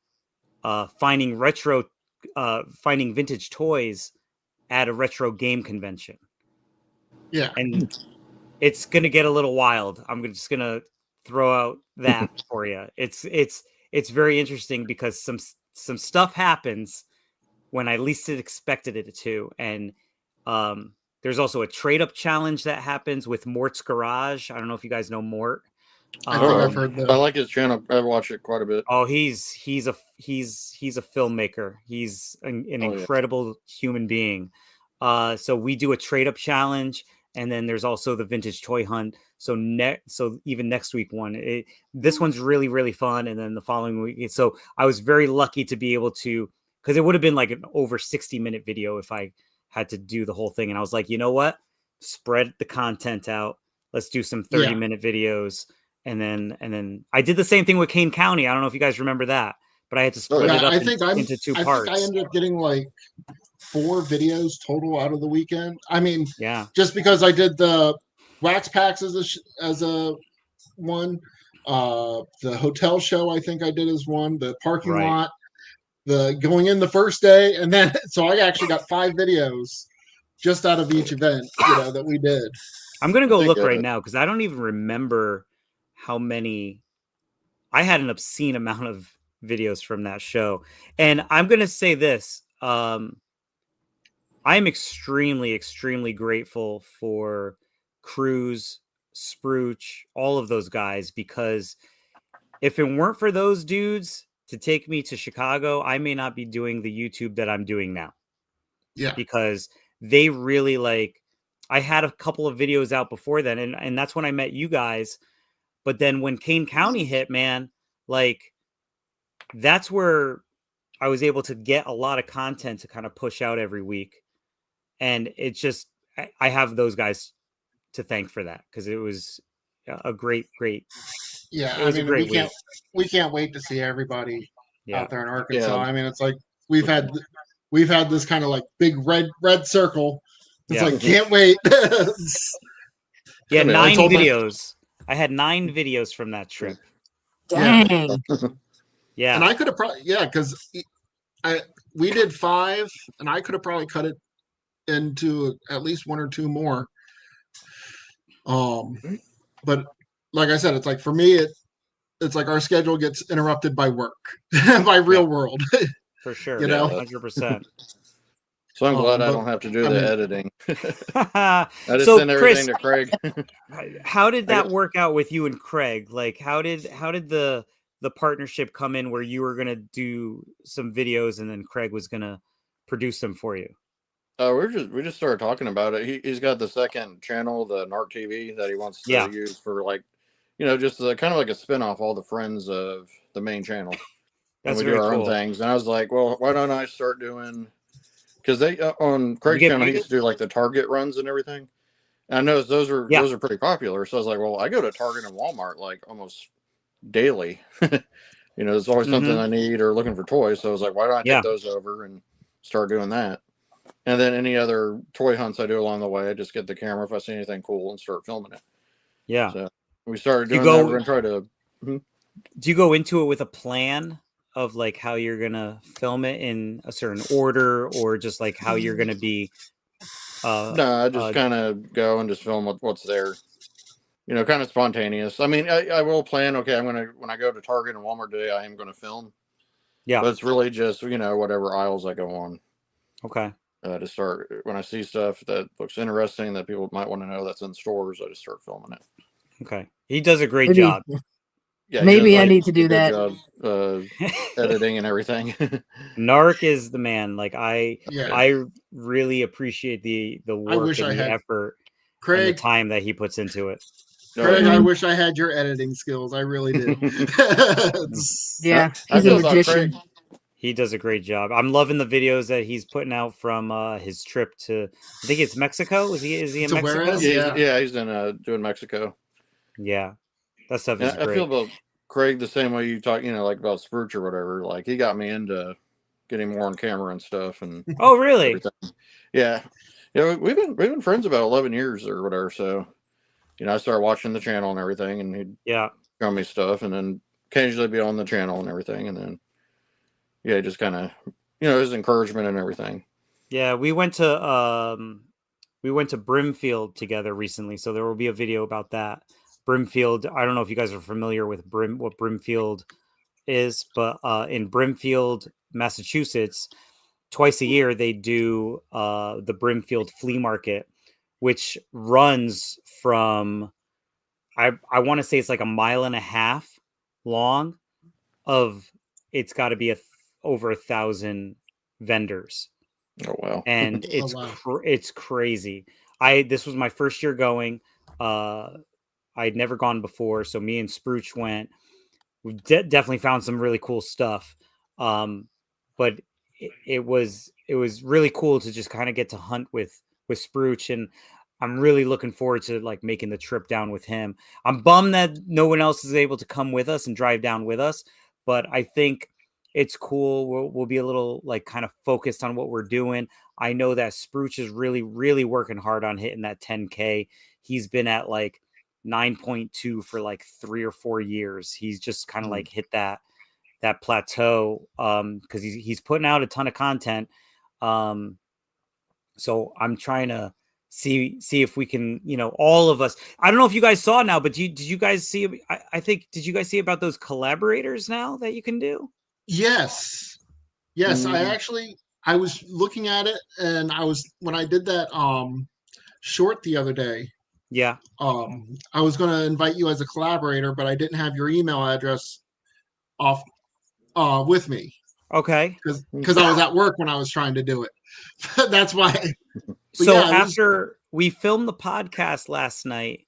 finding retro finding vintage toys at a retro game convention. Yeah. And it's going to get a little wild. I'm just going to throw out that for you. It's very interesting because some stuff happens when I least expected it to. And there's also a trade up challenge that happens with Mort's Garage. I don't know if you guys know Mort. I think I've heard that. I like his channel. I watch it quite a bit. Oh, he's a filmmaker. He's an incredible human being. So we do a trade up challenge, and then there's also the vintage toy hunt. So even next week this one's really, really fun. And then the following week. So I was very lucky to be able to, because it would have been like an over 60-minute video if I had to do the whole thing. And I was like, you know what? Spread the content out. Let's do some 30-minute videos. And then I did the same thing with Kane County. I don't know if you guys remember that, but I had to split it up into two parts. I ended up getting like 4 videos total out of the weekend. I mean, just because I did the wax packs as a one, the hotel show I think I did as one, the parking lot, the going in the first day, and then so I actually got 5 videos just out of each event, that we did. I'm gonna go look right now because I don't even remember how many. I had an obscene amount of videos from that show, and I'm gonna say this: I'm extremely, extremely grateful for Cruz, Sprooch, all of those guys, because if it weren't for those dudes to take me to Chicago, I may not be doing the YouTube that I'm doing now. Yeah, because they really I had a couple of videos out before then, and that's when I met you guys. But then when Kane County hit, man, that's where I was able to get a lot of content to kind of push out every week. And it's just, I have those guys to thank for that, because it was a great. Yeah, it was a great week. We can't wait to see everybody out there in Arkansas. Yeah. I mean, it's like we've had this kind of like big red circle. It's like, can't wait. Yeah, 9 videos. I had 9 videos from that trip. Dang. Yeah. And I could have probably, because we did 5, and I could have probably cut it into at least 1 or 2 more. But like I said, it's like for me, it's like our schedule gets interrupted by work, by real world. For sure. 100%. So I'm glad I don't have to do the editing. I just send everything to Craig. How did that work out with you and Craig? Like, how did the partnership come in where you were going to do some videos and then Craig was going to produce them for you? We just started talking about it. He's got the second channel, the Narc TV, that he wants to use for just kind of like a spinoff, all the friends of the main channel. That's and we do our own things. And I was like, well, why don't I start doing? Because they on Craig's channel, he used to do like the Target runs and everything. And I noticed those are pretty popular. So I was like, well, I go to Target and Walmart like almost daily. There's always something I need or looking for toys. So I was like, why don't I take those over and start doing that? And then any other toy hunts I do along the way, I just get the camera if I see anything cool and start filming it. Yeah. So we started doing that. We're going to try to. Do you go into it with a plan of like how you're going to film it in a certain order, or just like how you're going to be? No, I just kind of go and just film what's there. Kind of spontaneous. I mean, I will plan. Okay, when I go to Target and Walmart today, I am going to film. Yeah. But it's really just whatever aisles I go on. Okay. To start, when I see stuff that looks interesting that people might want to know that's in stores, I just start filming it. Okay. He does a great job. Yeah, maybe I need to do that. Job, editing and everything. Narc is the man. Like I really appreciate the work and the effort, Craig, and the time that he puts into it. Craig, I wish I had your editing skills. I really did. Yeah, he's a magician. He does a great job. I'm loving the videos that he's putting out from his trip to, I think it's Mexico. Is he in Mexico? Yeah, he's in doing Mexico. Yeah, that stuff is great. I feel about Craig the same way you talk, like about Sprooch or whatever. Like he got me into getting more on camera and stuff. And oh, really? Everything. Yeah. We've been friends about 11 years or whatever. So, I started watching the channel and everything, and he'd show me stuff, and then occasionally be on the channel and everything, and then. Yeah, just kind of, his encouragement and everything. Yeah, we went to Brimfield together recently, so there will be a video about that. Brimfield, I don't know if you guys are familiar with what Brimfield is, but in Brimfield, Massachusetts, twice a year they do the Brimfield Flea Market, which runs from I want to say it's like a mile and a half long. It's got to be over 1,000 vendors. Oh wow! And it's crazy. This was my first year going. I'd never gone before, so me and Spruce went. We definitely found some really cool stuff. But it was really cool to just kind of get to hunt with Spruce, and I'm really looking forward to like making the trip down with him. I'm bummed that no one else is able to come with us and drive down with us, but I think it's cool. We'll be a little like kind of focused on what we're doing. I know that Spruce is really, really working hard on hitting that 10K. He's been at like 9.2 for like 3 or 4 years. He's just kind of like hit that plateau because he's putting out a ton of content. So I'm trying to see if we can, all of us. I don't know if you guys saw now, but did you guys see? I think did you guys see about those collaborators now that you can do? Yes. I was looking at it, and when I did that short the other day. Yeah. I was going to invite you as a collaborator, but I didn't have your email address off with me. Okay. Because I was at work when I was trying to do it. That's why. So after we filmed the podcast last night,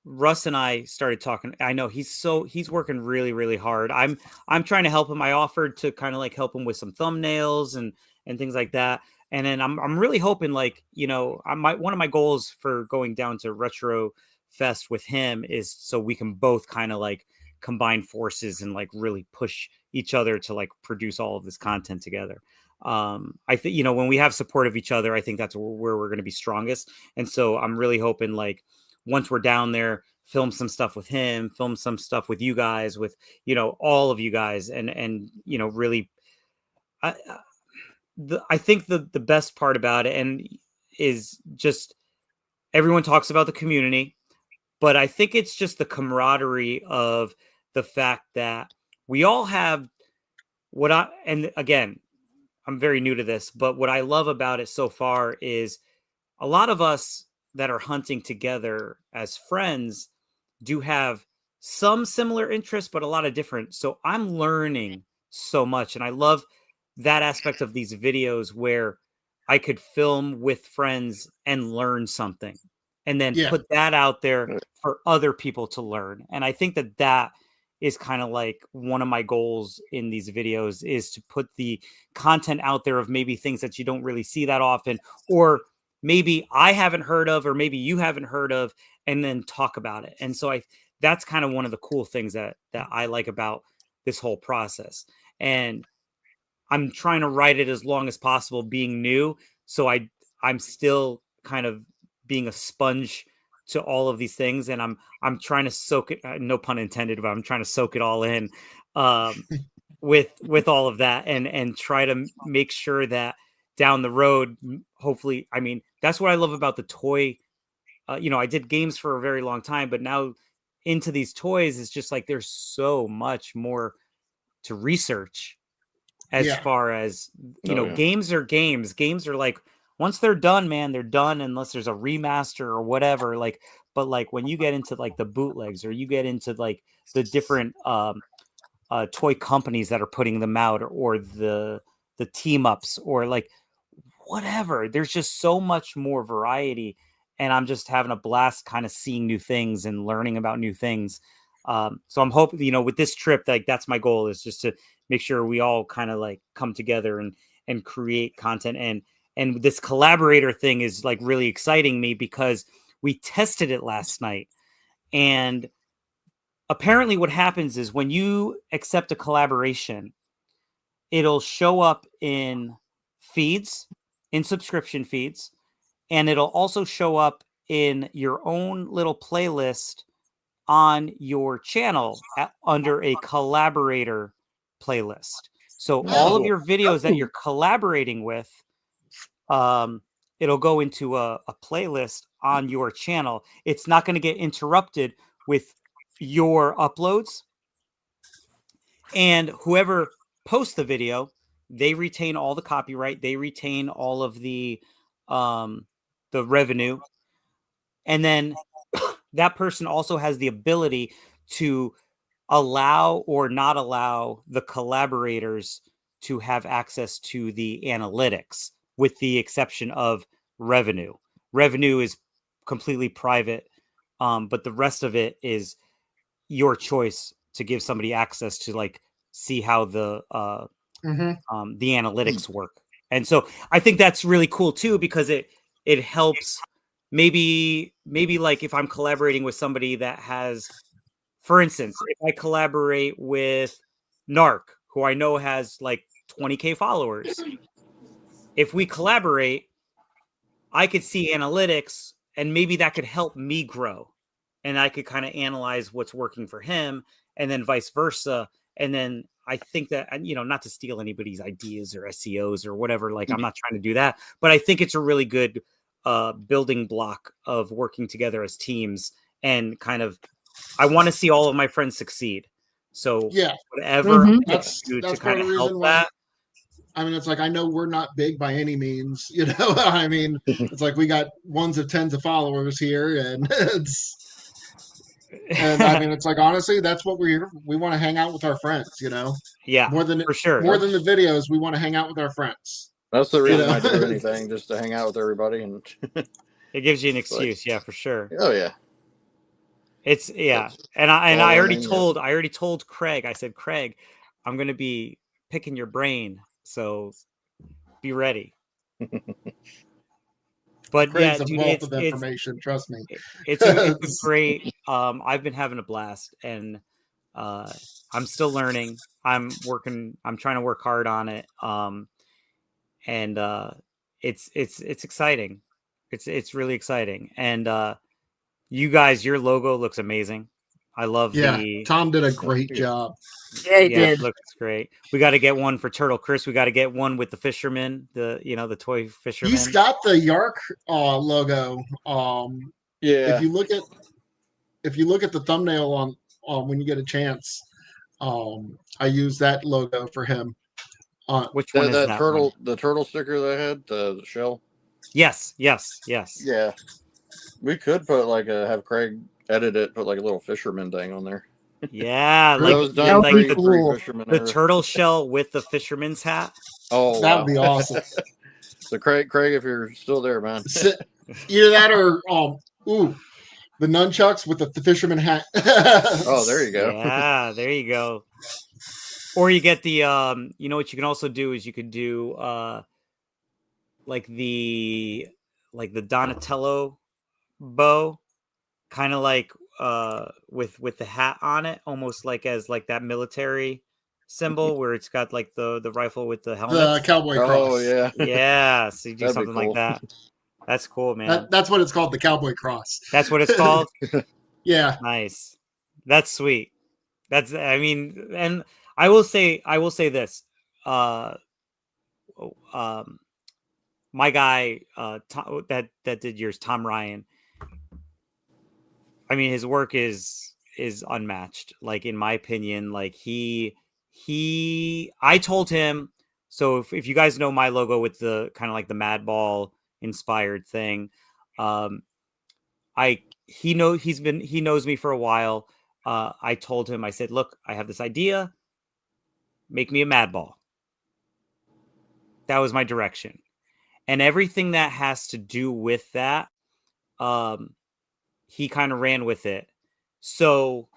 Russ and I started talking. I know he's working really, really hard. I'm trying to help him. I offered to kind of like help him with some thumbnails and things like that. And then I'm really hoping like, one of my goals for going down to Retro Fest with him is so we can both kind of like combine forces and like really push each other to like produce all of this content together. I think, when we have support of each other, I think that's where we're going to be strongest. And so I'm really hoping like once we're down there, film some stuff with him, film some stuff with you guys, with, all of you guys. And really, I think the best part about it and is just everyone talks about the community, but I think it's just the camaraderie of the fact that we all have and again, I'm very new to this, but what I love about it so far is a lot of us that are hunting together as friends do have some similar interests, but a lot of different. So I'm learning so much. And I love that aspect of these videos where I could film with friends and learn something and then put that out there for other people to learn. And I think that is kind of like one of my goals in these videos is to put the content out there of maybe things that you don't really see that often, or maybe I haven't heard of, or maybe you haven't heard of, and then talk about it. And so that's kind of one of the cool things that I like about this whole process. And I'm trying to write it as long as possible being new. So I'm still kind of being a sponge to all of these things. And I'm trying to soak it, no pun intended, but I'm trying to soak it all in with all of that and try to make sure that down the road, hopefully, I mean, that's what I love about the toy. I did games for a very long time, but now into these toys, it's just like, there's so much more to research as far as, games are games. Games are like, once they're done, man, they're done unless there's a remaster or whatever. Like, but like when you get into like the bootlegs or you get into like the different toy companies that are putting them out or the team ups or like whatever, there's just so much more variety. And I'm just having a blast kind of seeing new things and learning about new things. So I'm hoping, with this trip, like that's my goal is just to make sure we all kind of like come together and create content. And this collaborator thing is like really exciting me because we tested it last night. And apparently what happens is when you accept a collaboration, it'll show up in feeds, in subscription feeds, and it'll also show up in your own little playlist on your channel under a collaborator playlist. So all of your videos that you're collaborating with, it'll go into a playlist on your channel. It's not going to get interrupted with your uploads. And whoever posts the video, they retain all the copyright. They retain all of the revenue. And then that person also has the ability to allow or not allow the collaborators to have access to the analytics, with the exception of revenue. Revenue is completely private, but the rest of it is your choice to give somebody access to, like, see how the analytics work. And so I think that's really cool too, because it helps. Maybe like if I'm collaborating with somebody that has, for instance, if I collaborate with Narc, who I know has like 20K followers, if we collaborate, I could see analytics, and maybe that could help me grow, and I could kind of analyze what's working for him, and then vice versa. And then I think that, not to steal anybody's ideas or SEOs or whatever, like, I'm not trying to do that, but I think it's a really good building block of working together as teams, and kind of, I want to see all of my friends succeed. So whatever that's to part kind of of the reason help why. that. I mean, it's like, I know we're not big by any means, I mean, it's like we got ones of tens of followers here, and I mean, it's like, honestly, that's what we want to hang out with our friends, Yeah, more than for sure. More than the videos, we want to hang out with our friends. That's the reason I do anything, just to hang out with everybody, and it gives you an excuse. Yeah, for sure. Oh yeah. It's and I already told Craig. I said, Craig, I'm going to be picking your brain, so be ready. But Craig's yeah, dude, a wealth of information. Trust me. It's a great. I've been having a blast, and I'm still learning. I'm trying to work hard on it. And it's exciting. It's really exciting. And you guys, your logo looks amazing. I love Tom did a great job. Yeah, he did. It looks great. We got to get one for Turtle Chris. We got to get one with the fisherman, the toy fisherman. He's got the Yark logo. If you look at the thumbnail on when you get a chance, I use that logo for him. Which one is that turtle? one? The turtle sticker they had, the shell. Yes. Yeah, we could put have Craig edit it, put like a little fisherman thing on there. Yeah, that was done like the turtle shell with the fisherman's hat. Oh, that would be awesome. So Craig, if you're still there, man, either that or the nunchucks with the fisherman hat. Oh, there you go. Yeah, there you go. Or you get the what you can also do is you could do like the Donatello bow, kind of like with the hat on it, almost like as like that military symbol where it's got like the rifle with the helmet, the cowboy cross. Oh yeah. So you do something like that. That's cool, man. That's what it's called, the cowboy cross. That's what it's called. Yeah, nice. That's sweet. And I will say this. My guy Tom, that did yours, Tom Ryan. I mean, his work is unmatched. Like, in my opinion, like I told him, so if you guys know my logo with the kind of like the Madball inspired thing, he knows me for a while. I told him, I said, look, I have this idea. Make me a Madball. That was my direction. And everything that has to do with that, he kind of ran with it. So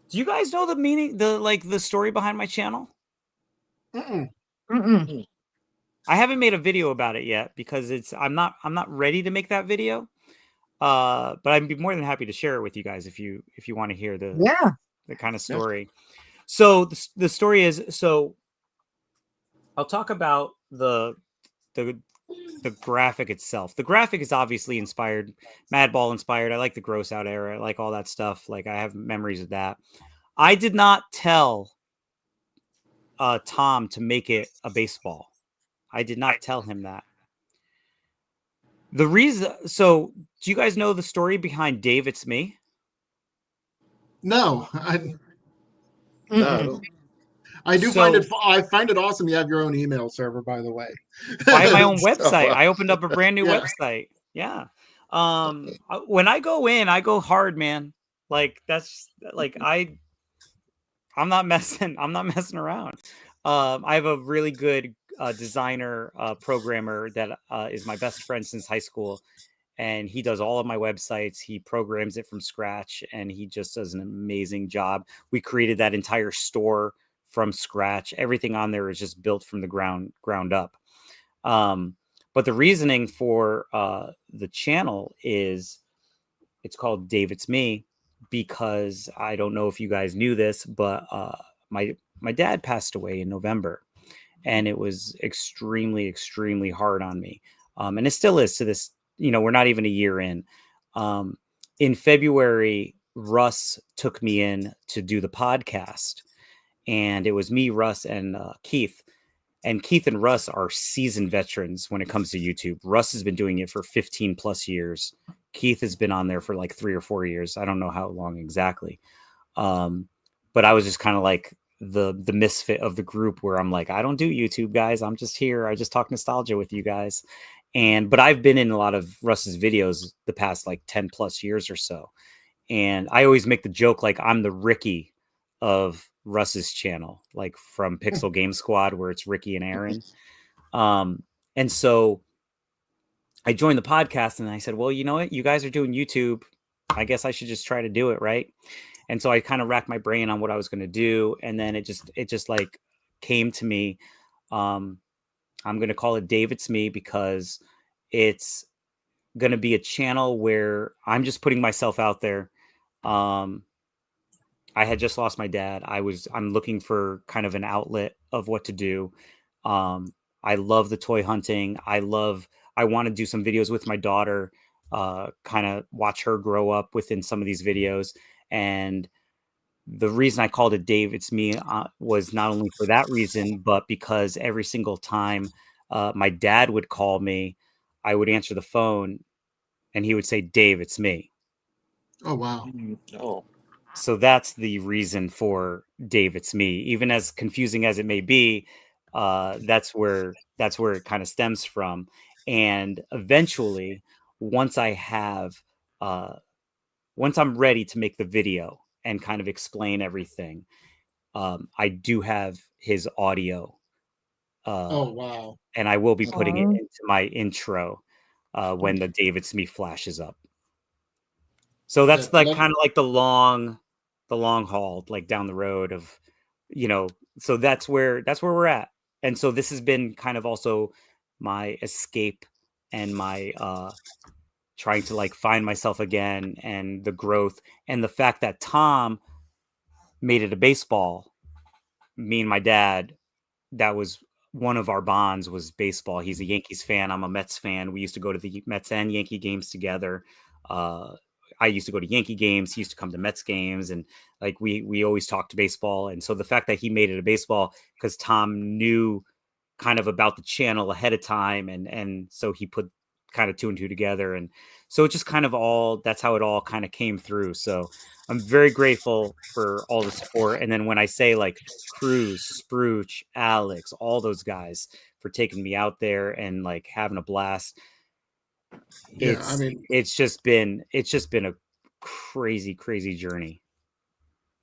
do you guys know the meaning, the story behind my channel? Mm-mm. I haven't made a video about it yet because I'm not ready to make that video. But I'd be more than happy to share it with you guys if you want to hear the kind of story. So the story is, so I'll talk about the graphic itself. The graphic is obviously inspired, Madball inspired. I like the gross out era, I like all that stuff. Like, I have memories of that. I did not tell Tom to make it a baseball. I did not tell him that. The reason, so do you guys know the story behind Dave It's Me? No, No. I do So- find it. I find it awesome. You have your own email server, by the way. I have my own Oh, website. wow. I opened up a brand new Yeah. website. Yeah. When I go in, I go hard, man. Like that's like I'm not messing around. I have a really good designer programmer that is my best friend since high school, and he does all of my websites. He programs it from scratch, and he just does an amazing job. We created that entire store from scratch. Everything on there is just built from the ground up. But the reasoning for the channel is it's called Dave It's Me because I don't know if you guys knew this, but my dad passed away in November, and it was extremely, extremely hard on me. And it still is to this, we're not even a year in. In February, Russ took me in to do the podcast, and it was me, Russ, and Keith. And Keith and Russ are seasoned veterans when it comes to YouTube. Russ has been doing it for 15 plus years. Keith has been on there for like 3 or 4 years. I don't know how long exactly. But I was just kind of like the misfit of the group where I'm like, I don't do YouTube, guys. I'm just here. I just talk nostalgia with you guys. But I've been in a lot of Russ's videos the past like 10 plus years or so. And I always make the joke like I'm the Ricky of Russ's channel, like from Pixel Game Squad, where it's Ricky and Aaron. And so I joined the podcast and I said, well, you know what? You guys are doing YouTube. I guess I should just try to do it, right? And so I kind of racked my brain on what I was going to do. And then it just like came to me. I'm going to call it Dave It's Me because it's going to be a channel where I'm just putting myself out there. I had just lost my dad. I'm looking for kind of an outlet of what to do. I love the toy hunting. I want to do some videos with my daughter, kind of watch her grow up within some of these videos. And the reason I called it Dave It's Me was not only for that reason, but because every single time my dad would call me, I would answer the phone and he would say, Dave, it's me. Oh, wow. Oh. So that's the reason for Dave It's Me. Even as confusing as it may be, that's where it kind of stems from. And eventually, once I'm ready to make the video and kind of explain everything, I do have his audio. Oh, wow. And I will be putting it into my intro when the Dave It's Me flashes up. So that's kind of like the long haul, like down the road of, so that's where we're at. And so this has been kind of also my escape and my trying to like find myself again, and the growth and the fact that Tom made it a baseball. Me and my dad, that was one of our bonds, was baseball. He's a Yankees fan. I'm a Mets fan. We used to go to the Mets and Yankee games together. I used to go to Yankee games. He used to come to Mets games, and like we always talked baseball. And so the fact that he made it a baseball because Tom knew kind of about the channel ahead of time, and so he put kind of 2 and 2 together, and so it just kind of that's how it all kind of came through. So I'm very grateful for all the support. And then when I say like Cruz, Spruch, Alex, all those guys for taking me out there and like having a blast. It's just been a crazy, crazy journey.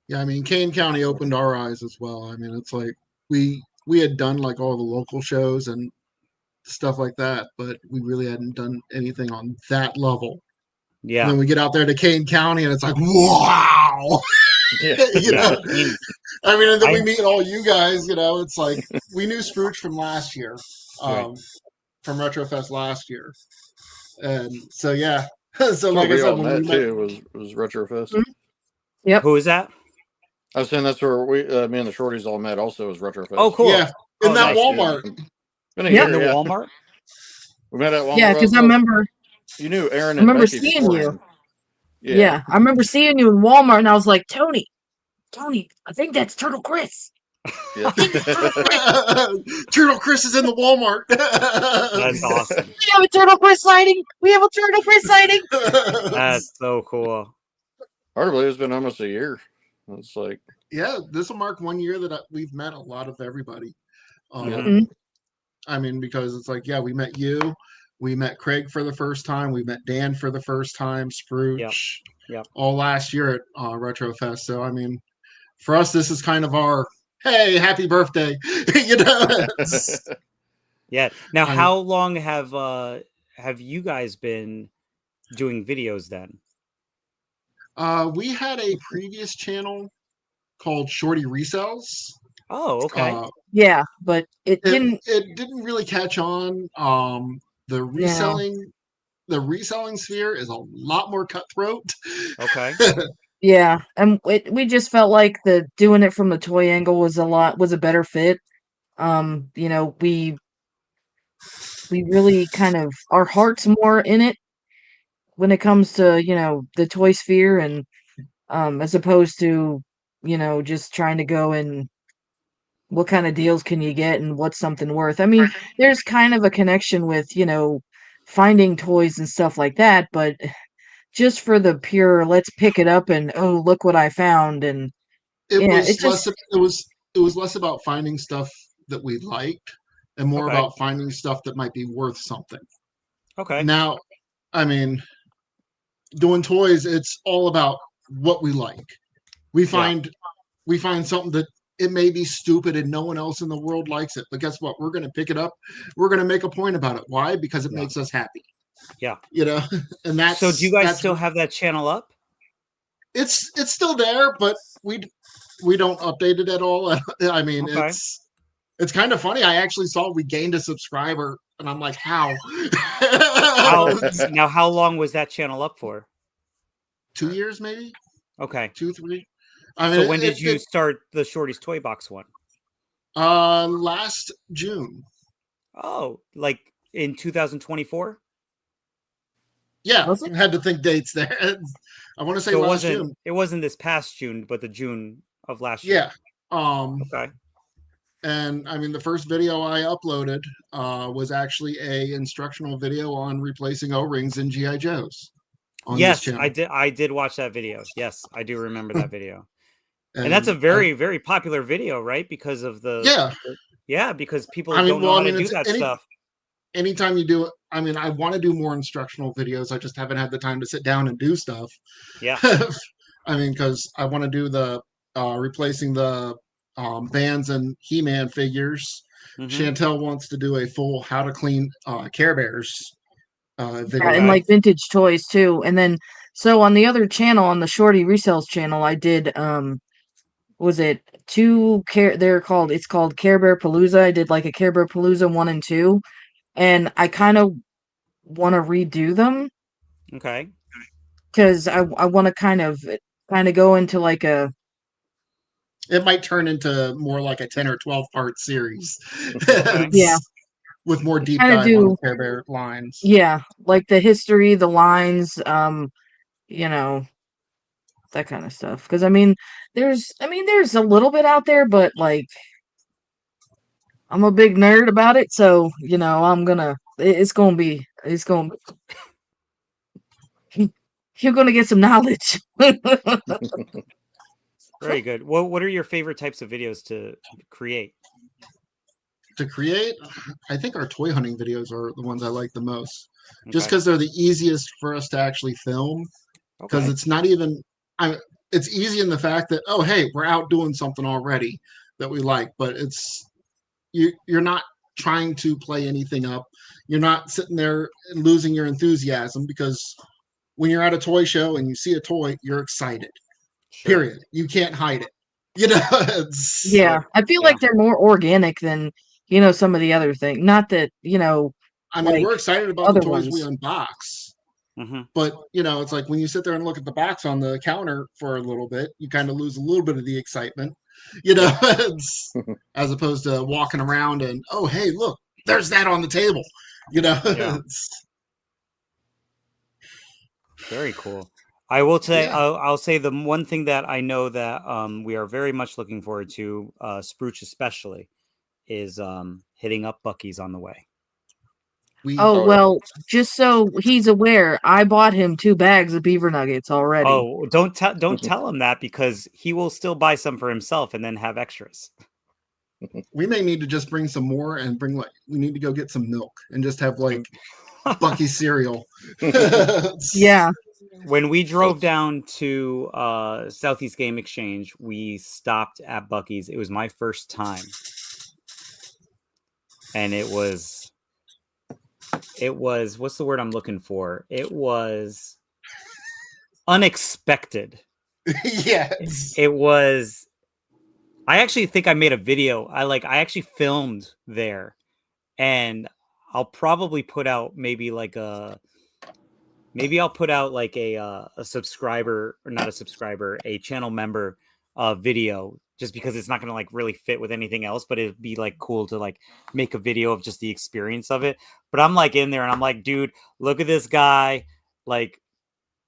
Yeah, I mean, Kane County opened our eyes as well. I mean, it's like we had done like all the local shows and stuff like that, but we really hadn't done anything on that level. Yeah. And then we get out there to Kane County and it's like, wow. Yeah. know? I mean, and then we meet all you guys, it's like we knew Scrooge from last year, from Retrofest last year. And so, yeah. So like I said, when we met too, was Retrofest. Mm-hmm. Yep. Who is that? I was saying that's where me and the shorties all met. Also, was Retrofest. Oh, cool. Yeah, in that nice, Walmart. In the Walmart. We met at Walmart. Yeah, because I remember. You knew Aaron. I remember Becky seeing you. Yeah, I remember seeing you in Walmart, and I was like, Tony, I think that's Turtle Chris. Yeah. Turtle Chris is in the Walmart. That's awesome. We have a Turtle Chris sighting. We have a Turtle Chris sighting. That's so cool. Hard to believe it's been almost a year. It's like, yeah, this will mark 1 year that we've met a lot of everybody. Mhm. I mean, because it's like, yeah, we met you, we met Craig for the first time, we met Dan for the first time, Sprooch, Yep. all last year at Retrofest. So, I mean, for us, this is kind of our, hey, happy birthday, you know? Yeah. Now, how long have you guys been doing videos then? We had a previous channel called Shorty Resells. Oh, okay. Yeah, but it didn't. It didn't really catch on. The reselling sphere is a lot more cutthroat. Okay. Yeah, and we just felt like the doing it from the toy angle was a better fit. You know, we really kind of our heart's more in it when it comes to, you know, the toy sphere, and as opposed to, you know, just trying to go and what kind of deals can you get and what's something worth. I mean, there's kind of a connection with, you know, finding toys and stuff like that, but just for the pure let's pick it up and oh, look what I found, and It yeah, was it less. just It was less about finding stuff that we liked, and more Okay. about finding stuff that might be worth something. Okay. Now, I mean, doing toys, it's all about what we like. We find something that it may be stupid and no one else in the world likes it, but guess what? We're going to pick it up. We're going to make a point about it. Why? Because it Yeah. makes us happy. Yeah. You know, and that's So do you guys that's still have that channel up? it's still there, but we don't update it at all. I mean, Okay. it's kind of funny. I actually saw we gained a subscriber, and I'm like, how? How long was that channel up for? 2 years, maybe Okay. 2, 3. So when did you start the Shorty's Toy Box one? Last June. Oh, like in 2024? Yeah, Was it? had to think dates there. I want to say So last June. it wasn't this past June, but the June of last year. Yeah. Okay. And I mean, the first video I uploaded was actually a instructional video on replacing O-rings in GI Joes. On this Yes, channel. I did watch that video. Yes, I do remember that video. And that's a very, very popular video, right? Because of because people don't know how to do that stuff. Anytime you do it, I mean, I want to do more instructional videos. I just haven't had the time to sit down and do stuff. Yeah. I mean, because I want to do the replacing the Vans and He-Man figures. Chantel wants to do a full how to clean Care Bears video. And like vintage toys too. And then so on the other channel, on the Shorty Resells channel, I did was it it's called Care Bear Palooza. I did like a Care Bear Palooza 1 and 2, and I kind of want to redo them. Okay. Because I want to kind of go into like a. It might turn into more like a 10 or 12 part series. Okay. Yeah. With more deep dive on the Care Bear lines. Yeah, like the history, the lines, you know, that kind of stuff. Because I mean, there's a little bit out there, but like, I'm a big nerd about it, so you know, it's gonna be, you're gonna get some knowledge. Very good. What are your favorite types of videos to create? To create, I think our toy hunting videos are the ones I like the most. Okay. Just because they're the easiest for us to actually film. Because it's not even, it's easy in the fact that, oh, hey, we're out doing something already that we like, but you're not trying to play anything up. You're not sitting there and losing your enthusiasm, because when you're at a toy show and you see a toy, you're excited. Sure. Period. You can't hide it. You know. I feel like they're more organic than, you know, some of the other things. Not that, you know. I mean, we're excited about the toys we unbox. But, you know, it's like when you sit there and look at the box on the counter for a little bit, you kind of lose a little bit of the excitement, you know, as opposed to walking around and, oh, hey, look, there's that on the table, you know. Very cool. I will say, Yeah. I'll say the one thing that I know that we are very much looking forward to, Spruce especially, is hitting up Bucky's on the way. Oh, Oh, well, just so he's aware, I bought him 2 bags of beaver nuggets already. Oh, don't tell him that, because he will still buy some for himself and then have extras. We may need to just bring some more and bring we need to go get some milk and just have like Bucky cereal. Yeah. When we drove down to Southeast Game Exchange, we stopped at Bucky's. It was my first time, and it was what's the word I'm looking for? It was unexpected. Yes. It was. I actually think I made a video. I actually filmed there, and I'll probably put out I'll put out like a subscriber, or not a subscriber, a channel member video, just because it's not going to like really fit with anything else, but it'd be like cool to like make a video of just the experience of it. But I'm like in there and I'm like, dude, look at this guy like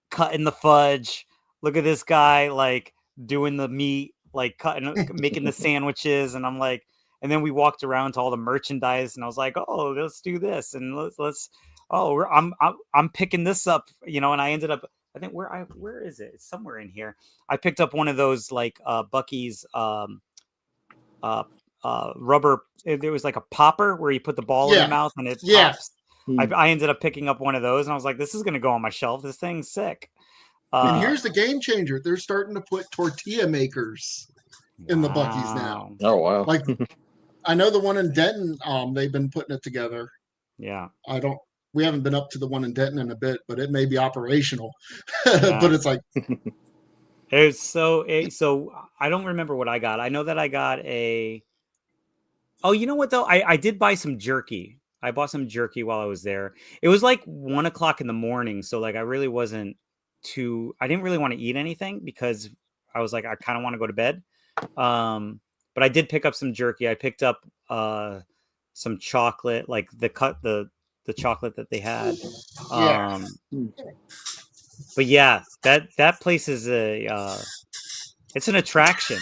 cutting the fudge. Look at this guy like doing the meat, like making the sandwiches. And I'm like, and then we walked around to all the merchandise and I was like, oh, let's do this. And let's I'm picking this up, and I ended up, I think where is it? It's somewhere in here. I picked up one of those like Bucky's rubber. There was like a popper where you put the ball in your mouth and it pops. I ended up picking up one of those and I was like, this is going to go on my shelf. This thing's sick. And here's the game changer. They're starting to put tortilla makers in the Bucky's now. Oh, wow. Like, I know the one in Denton, they've been putting it together. Yeah. We haven't been up to the one in Denton in a bit, but it may be operational. But it's like, it's so I don't remember what I got. I know that I got oh, you know what though? I did buy some jerky. I bought some jerky while I was there. It was like 1 o'clock in the morning. So like, I didn't really want to eat anything because I was like, I kind of want to go to bed. But I did pick up some jerky. I picked up some chocolate, like the chocolate that they had. But yeah, that place is it's an attraction.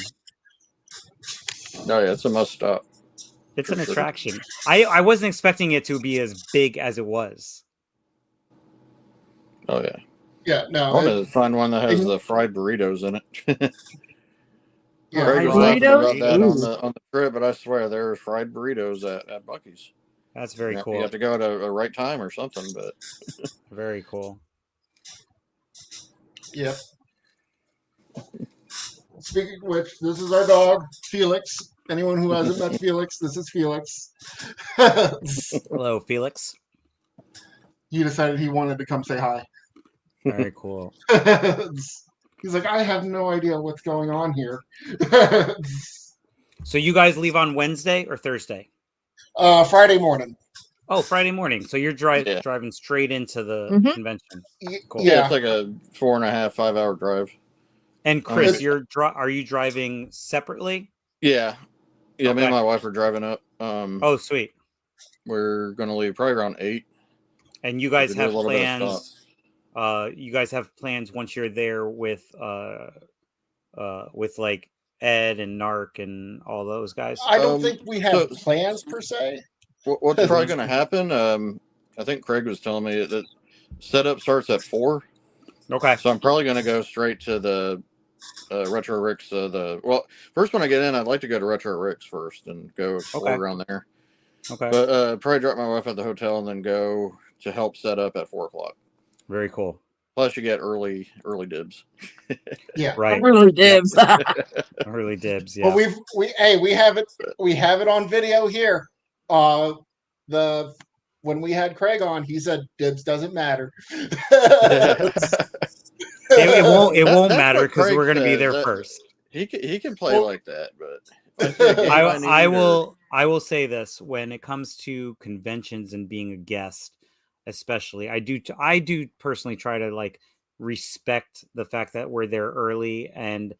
Oh yeah, it's a must stop. It's an attraction. I wasn't expecting it to be as big as it was. Oh yeah. Yeah, no. I want to find one that has the fried burritos in it. Yeah, Greg was laughing about that on the trip, but I swear there's fried burritos at Bucky's. That's very cool. You have to go at a right time or something, but very cool. Yep. Speaking of which, this is our dog, Felix. Anyone who hasn't met Felix, this is Felix. Hello, Felix. He decided he wanted to come say hi. Very cool. He's like, I have no idea what's going on here. So you guys leave on Wednesday or Thursday? Friday morning. Oh, Friday morning. So you're driving straight into the convention. Cool. Yeah, it's like a 4.5, 5 hour drive. And Chris, are you driving separately? Yeah. Yeah, okay. Me and my wife are driving up. Oh, sweet. We're gonna leave probably around 8. And you guys have plans. You guys have plans once you're there with like Ed and Narc and all those guys. I don't think we have plans per se. What's probably going to happen? I think Craig was telling me that setup starts at 4. Okay. So I'm probably going to go straight to the Retro Rick's. First when I get in, I'd like to go to Retro Rick's first and go explore around there. Okay. But probably drop my wife at the hotel and then go to help set up at 4 o'clock. Very cool. Plus, you get early dibs. Yeah, right. Early dibs. Early dibs. Yeah. Well, we have it on video here. When we had Craig on, he said dibs doesn't matter. it won't matter because we're going to be there first. He can play like that, but I will say this: when it comes to conventions and being a guest, especially, I do personally try to like respect the fact that we're there early and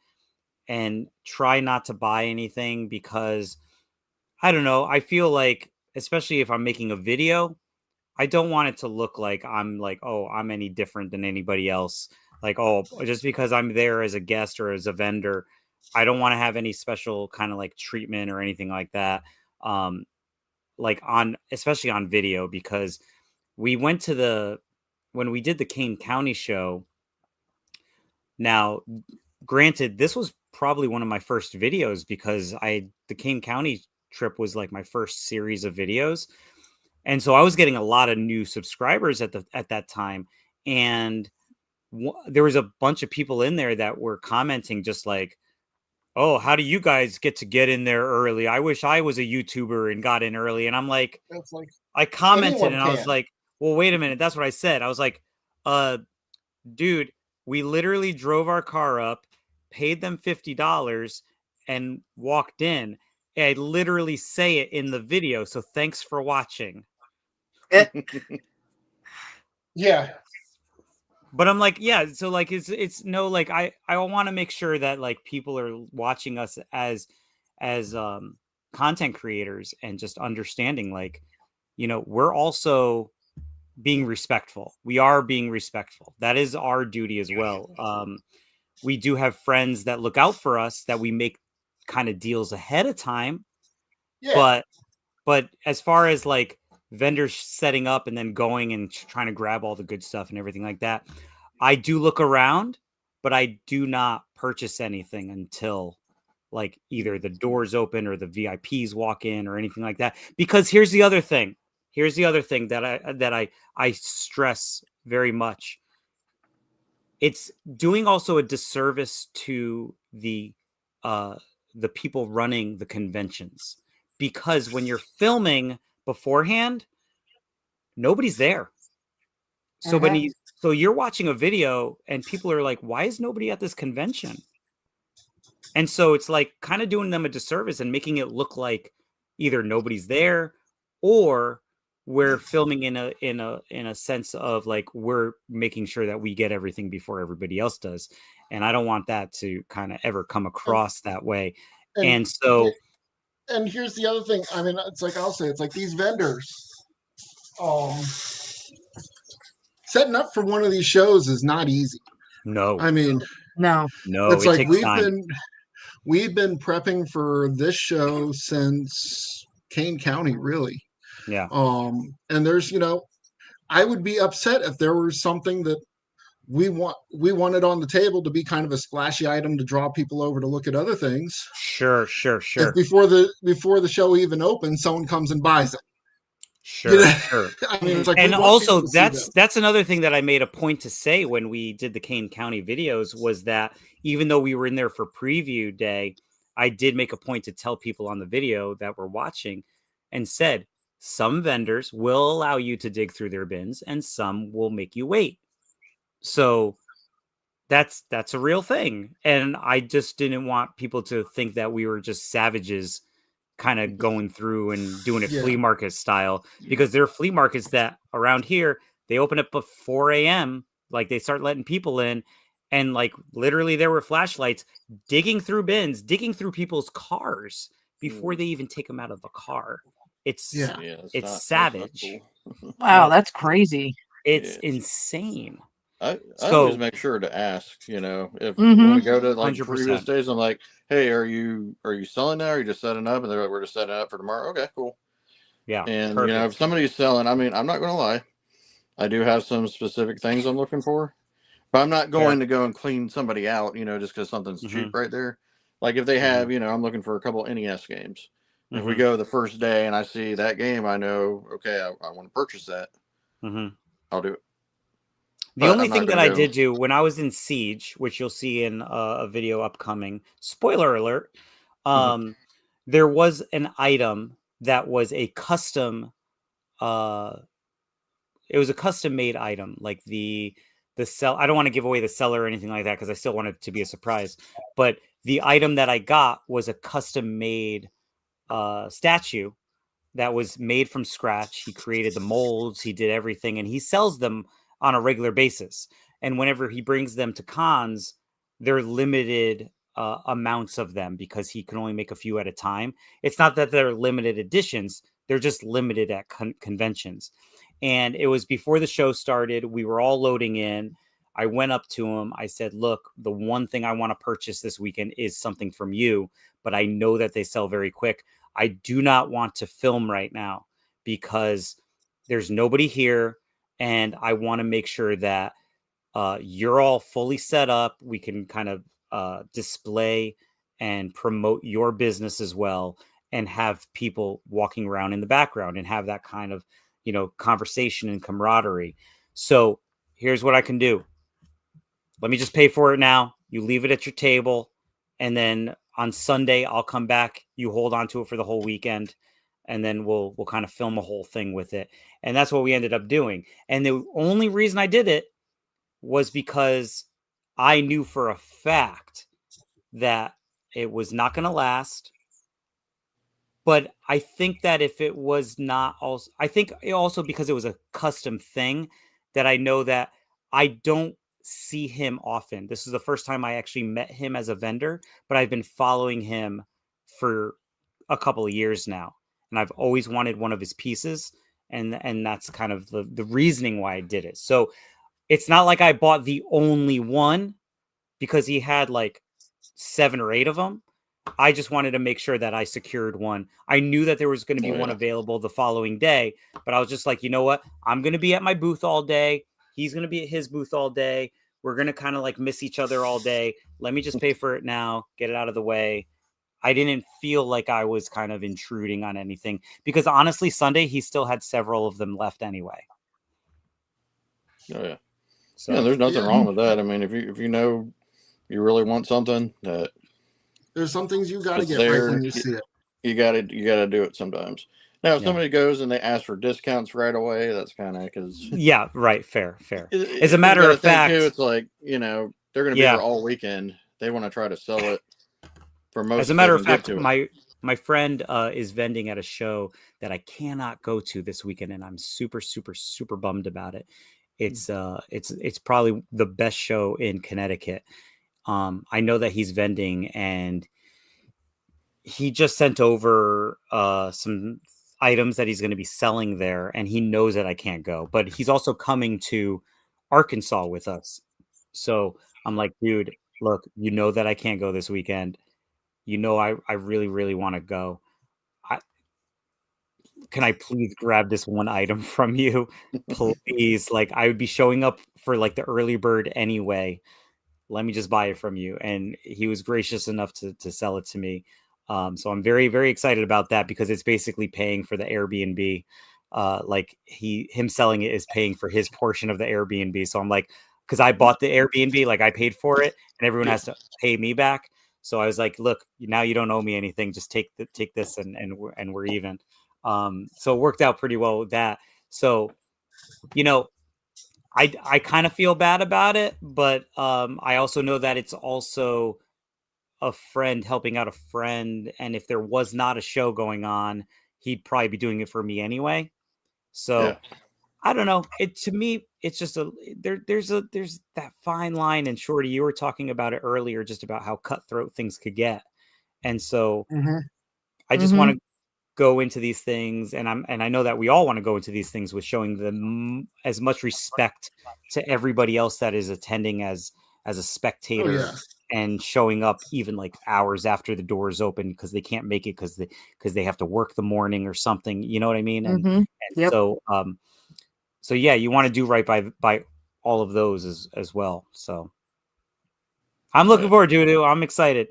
try not to buy anything because I don't know. I feel like, especially if I'm making a video, I don't want it to look like I'm like, oh, I'm any different than anybody else. Like, oh, just because I'm there as a guest or as a vendor, I don't want to have any special kind of like treatment or anything like that. Like especially on video, because we went to when we did the Kane County show. Now, granted, this was probably one of my first videos because the Kane County trip was like my first series of videos. And so I was getting a lot of new subscribers at that time. And there was a bunch of people in there that were commenting just like, oh, how do you guys get in there early? I wish I was a YouTuber and got in early. And I'm like, I commented and I was like, well, wait a minute. That's what I said. I was like, dude, we literally drove our car up, paid them $50 and walked in. I literally say it in the video. So thanks for watching. Yeah. But I'm like, yeah, so like it's no, like I want to make sure that like people are watching us as content creators and just understanding, like, you know, we're also being respectful. We are being respectful. That is our duty as well. We do have friends that look out for us, that we make kind of deals ahead of time. Yeah. But as far as like vendors setting up and then going and trying to grab all the good stuff and everything like that, I do look around, but I do not purchase anything until like either the doors open or the VIPs walk in or anything like that. Because here's the other thing that I stress very much. It's doing also a disservice to the people running the conventions, because when you're filming beforehand, nobody's there. So so you're watching a video and people are like, why is nobody at this convention? And so it's like kind of doing them a disservice and making it look like either nobody's there or we're filming in a sense of like we're making sure that we get everything before everybody else does. And I don't want that to kind of ever come across that way. And so, and here's the other thing. I mean, it's like I'll say, it's like these vendors, setting up for one of these shows is not easy. No, I mean, no. It's like we've been prepping for this show since Kane County, really. Yeah. And there's, you know, I would be upset if there was something that we wanted on the table to be kind of a splashy item to draw people over to look at other things. Sure. If before the show even opens, someone comes and buys it. Sure, you know? Sure. I mean, it's like, and also that's another thing that I made a point to say when we did the Kane County videos was that even though we were in there for preview day, I did make a point to tell people on the video that were watching and said, some vendors will allow you to dig through their bins and some will make you wait. So that's a real thing. And I just didn't want people to think that we were just savages kind of going through and doing it flea market style, because there are flea markets that around here, they open up at 4 a.m. Like they start letting people in, and like literally there were flashlights digging through bins, digging through people's cars before they even take them out of the car. It's savage. Cool. Wow, that's crazy. It's insane. I always make sure to ask, you know, if when we go to like 100%. Previous days, I'm like, hey, are you selling now? Or are you just setting up? And they're like, we're just setting up for tomorrow. Okay, cool. Yeah. And perfect. You know, if somebody's selling, I mean, I'm not gonna lie, I do have some specific things I'm looking for, but I'm not going to go and clean somebody out, you know, just because something's cheap right there. Like if they have, you know, I'm looking for a couple NES games. If we go the first day and I see that game, I know, okay, I want to purchase that. I'll do it. The only thing that I did do when I was in Siege, which you'll see in a video upcoming, spoiler alert, there was an item that was a custom, it was a custom made item, like the sell. I don't want to give away the seller or anything like that because I still want it to be a surprise. But the item that I got was a custom made statue that was made from scratch. He created the molds, he did everything, and he sells them on a regular basis. And whenever he brings them to cons, they're limited amounts of them because he can only make a few at a time. It's not that they're limited editions, they're just limited at conventions. And it was before the show started. We were all loading in. I went up to him. I said, look, the one thing I want to purchase this weekend is something from you, but I know that they sell very quick. I do not want to film right now because there's nobody here. And I want to make sure that you're all fully set up. We can kind of display and promote your business as well, and have people walking around in the background and have that kind of, conversation and camaraderie. So here's what I can do. Let me just pay for it now. You leave it at your table. And then on Sunday, I'll come back. You hold on to it for the whole weekend. And then we'll kind of film a whole thing with it. And that's what we ended up doing. And the only reason I did it was because I knew for a fact that it was not going to last. But I think that if it was not also, I think also because it was a custom thing, that I know that I don't see him often. This is the first time I actually met him as a vendor, but I've been following him for a couple of years now. And I've always wanted one of his pieces. And that's kind of the reasoning why I did it. So it's not like I bought the only one because he had like 7 or 8 of them. I just wanted to make sure that I secured one. I knew that there was going to be one available the following day, but I was just like, you know what? I'm going to be at my booth all day. He's going to be at his booth all day. We're going to kind of like miss each other all day. Let me just pay for it now, get it out of the way. I didn't feel like I was kind of intruding on anything because honestly, Sunday, he still had several of them left anyway. Oh yeah. So yeah, there's nothing wrong with that. I mean, if you know you really want something, that there's some things you got to it's get there, right when you see it. You got to do it sometimes. Now, if somebody goes and they ask for discounts right away, that's kind of because right, fair. As a matter of fact, too, it's like they're going to be here all weekend. They want to try to sell it for most. As a matter of fact, my friend is vending at a show that I cannot go to this weekend, and I'm super bummed about it. It's probably the best show in Connecticut. I know that he's vending, and he just sent over some items that he's going to be selling there, and he knows that I can't go, but he's also coming to Arkansas with us. So I'm like, dude, look, you know that I can't go this weekend. I really want to go. Can I please grab this one item from you? Please. Like, I would be showing up for like the early bird anyway. Let me just buy it from you. And he was gracious enough to sell it to me. So I'm very, very excited about that because it's basically paying for the Airbnb. Like him selling it is paying for his portion of the Airbnb. So I'm like, because I bought the Airbnb, like I paid for it and everyone has to pay me back. So I was like, look, now you don't owe me anything. Just take this and we're even. So it worked out pretty well with that. So, I kind of feel bad about it, but I also know that it's also a friend helping out a friend. And if there was not a show going on, he'd probably be doing it for me anyway. So I don't know. To me, it's just there's that fine line. And Shorty, you were talking about it earlier, just about how cutthroat things could get. And so I just want to go into these things, and I know that we all want to go into these things with showing them as much respect to everybody else that is attending as a spectator, and showing up even like hours after the doors open because they can't make it because they have to work the morning or something. You know what I mean? And so yeah, you want to do right by all of those as well. So I'm looking forward to it. I'm excited.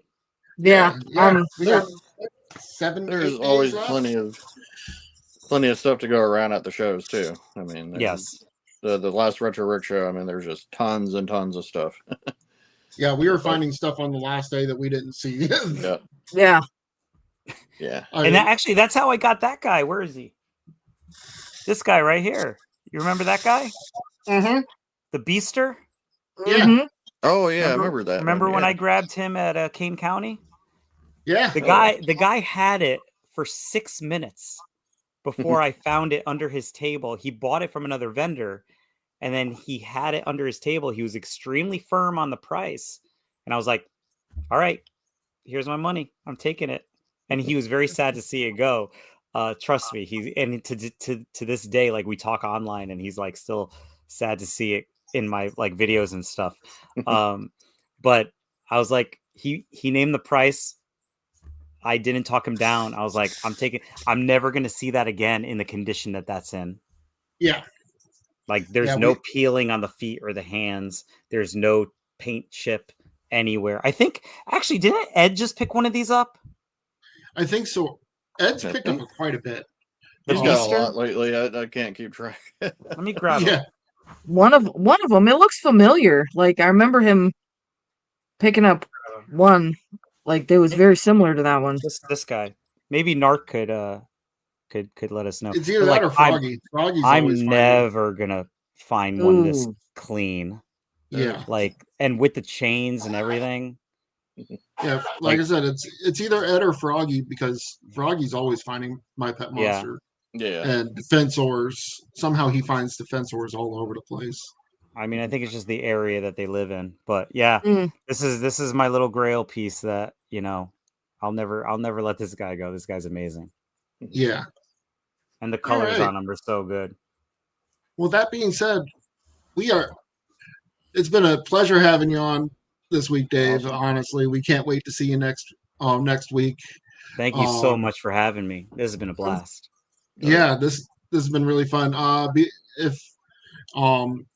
Yeah. We got 7. There's always plenty of stuff to go around at the shows too. I mean, yes, the last Retro Rick show. I mean, there's just tons and tons of stuff. Yeah, we were finding stuff on the last day that we didn't see. Yeah. And that's how I got that guy. Where is he? This guy right here. You remember that guy? The Beaster? Yeah. Oh yeah, I remember that. Remember when I grabbed him at Kane County? Yeah. The guy had it for 6 minutes before I found it under his table. He bought it from another vendor, and then he had it under his table. He was extremely firm on the price. And I was like, all right, here's my money. I'm taking it. And he was very sad to see it go. Trust me. To this day, like we talk online, and he's like still sad to see it in my like videos and stuff. But I was like, he named the price. I didn't talk him down. I was like, I'm never going to see that again in the condition that that's in. Yeah. Like there's no peeling on the feet or the hands. There's no paint chip anywhere. I think actually, didn't Ed just pick one of these up? I think so. Ed's picked up quite a bit. He's got a lot lately. I can't keep track. Let me grab it. One of them. It looks familiar. Like I remember him picking up one. Like they was very similar to that one. This guy. Maybe Narc could let us know. It's either that or Froggy. I'm never gonna find one this clean. Yeah. Like and with the chains and everything. Yeah, like I said, it's either Ed or Froggy because Froggy's always finding My Pet Monster. Yeah. And Defensors. Somehow he finds Defensors all over the place. I mean, I think it's just the area that they live in. But yeah, this is my little grail piece that, you know, I'll never let this guy go. This guy's amazing. Yeah. And the colors on him are so good. Well, that being said, it's been a pleasure having you on this week, Dave. Awesome. Honestly, we can't wait to see you next week. Thank you so much for having me. This has been a blast. Yeah, this has been really fun.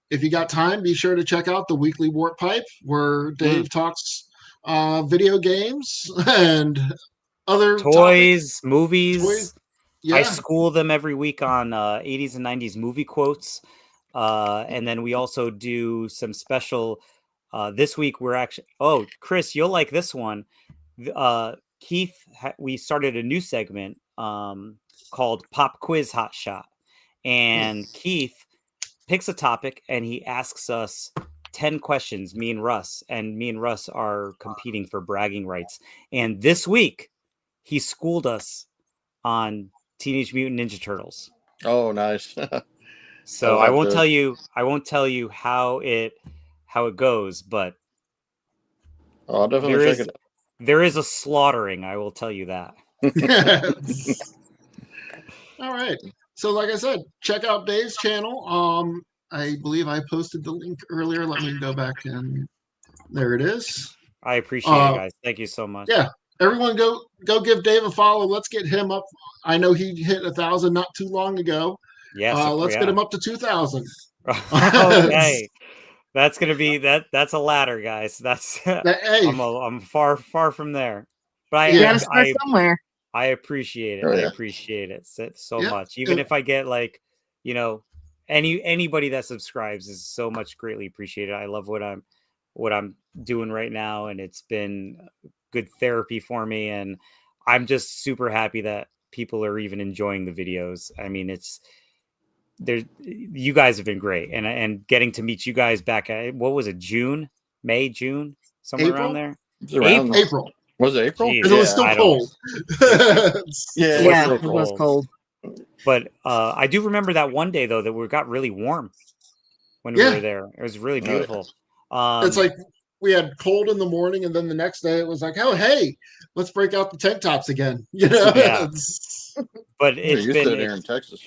If you got time, be sure to check out the weekly Warp Pipe where Dave talks video games and other toys, movies. Toys. Yeah. I school them every week on 80s and 90s movie quotes. And then we also do some special this week we're actually Chris, you'll like this one. Keith, we started a new segment called Pop Quiz Hot Shot. And Keith picks a topic and he asks us 10 questions, me and Russ are competing for bragging rights. And this week he schooled us on Teenage Mutant Ninja Turtles. Oh, nice. So I won't tell you how it goes, but I'll definitely check it out. There is a slaughtering, I will tell you that. All right. So like I said, check out Dave's channel. I believe I posted the link earlier. Let me go back and there it is. I appreciate it, guys. Thank you so much. Yeah. Everyone go give Dave a follow. Let's get him up. I know he hit 1,000 not too long ago. Yes. Let's get him up to 2,000. Okay. That's gonna be that's a ladder, guys. That's hey. I'm far from there. But you gotta start somewhere. I appreciate it. I appreciate it so much. Even if I get like, you know, anybody that subscribes is so much greatly appreciated. I love what I'm doing right now, and it's been good therapy for me. And I'm just super happy that people are even enjoying the videos. I mean, you guys have been great, and getting to meet you guys back at what was it, June, somewhere around there. April. Was it April? Because it was still cold. It was cold. But I do remember that one day though that we got really warm when we were there. It was really beautiful. It's like we had cold in the morning, and then the next day it was like, oh hey, let's break out the tank tops again. You know. Yeah. But it's been here in Texas.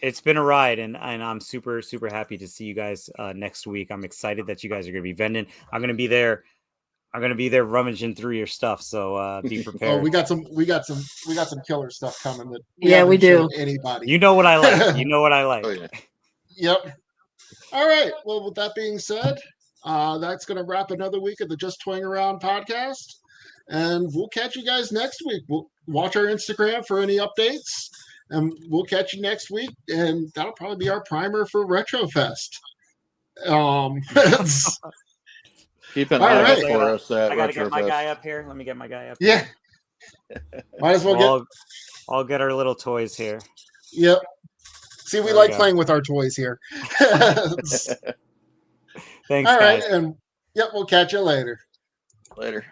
It's been a ride, and I'm super happy to see you guys next week. I'm excited that you guys are going to be vending. I'm going to be there rummaging through your stuff. So be prepared. Oh, we got some killer stuff coming. That we do. Anybody? You know what I like. You know what I like. Oh, yeah. Yep. All right. Well, with that being said, that's going to wrap another week of the Just Toying Around podcast. And we'll catch you guys next week. We'll watch our Instagram for any updates. And we'll catch you next week. And that'll probably be our primer for RetroFest. Keep an eye out for us. I got to get my guy up here. Let me get my guy up. Yeah. Might as well I'll get our little toys here. Yep. See, we like playing with our toys here. Thanks, all right. guys. And we'll catch you later. Later.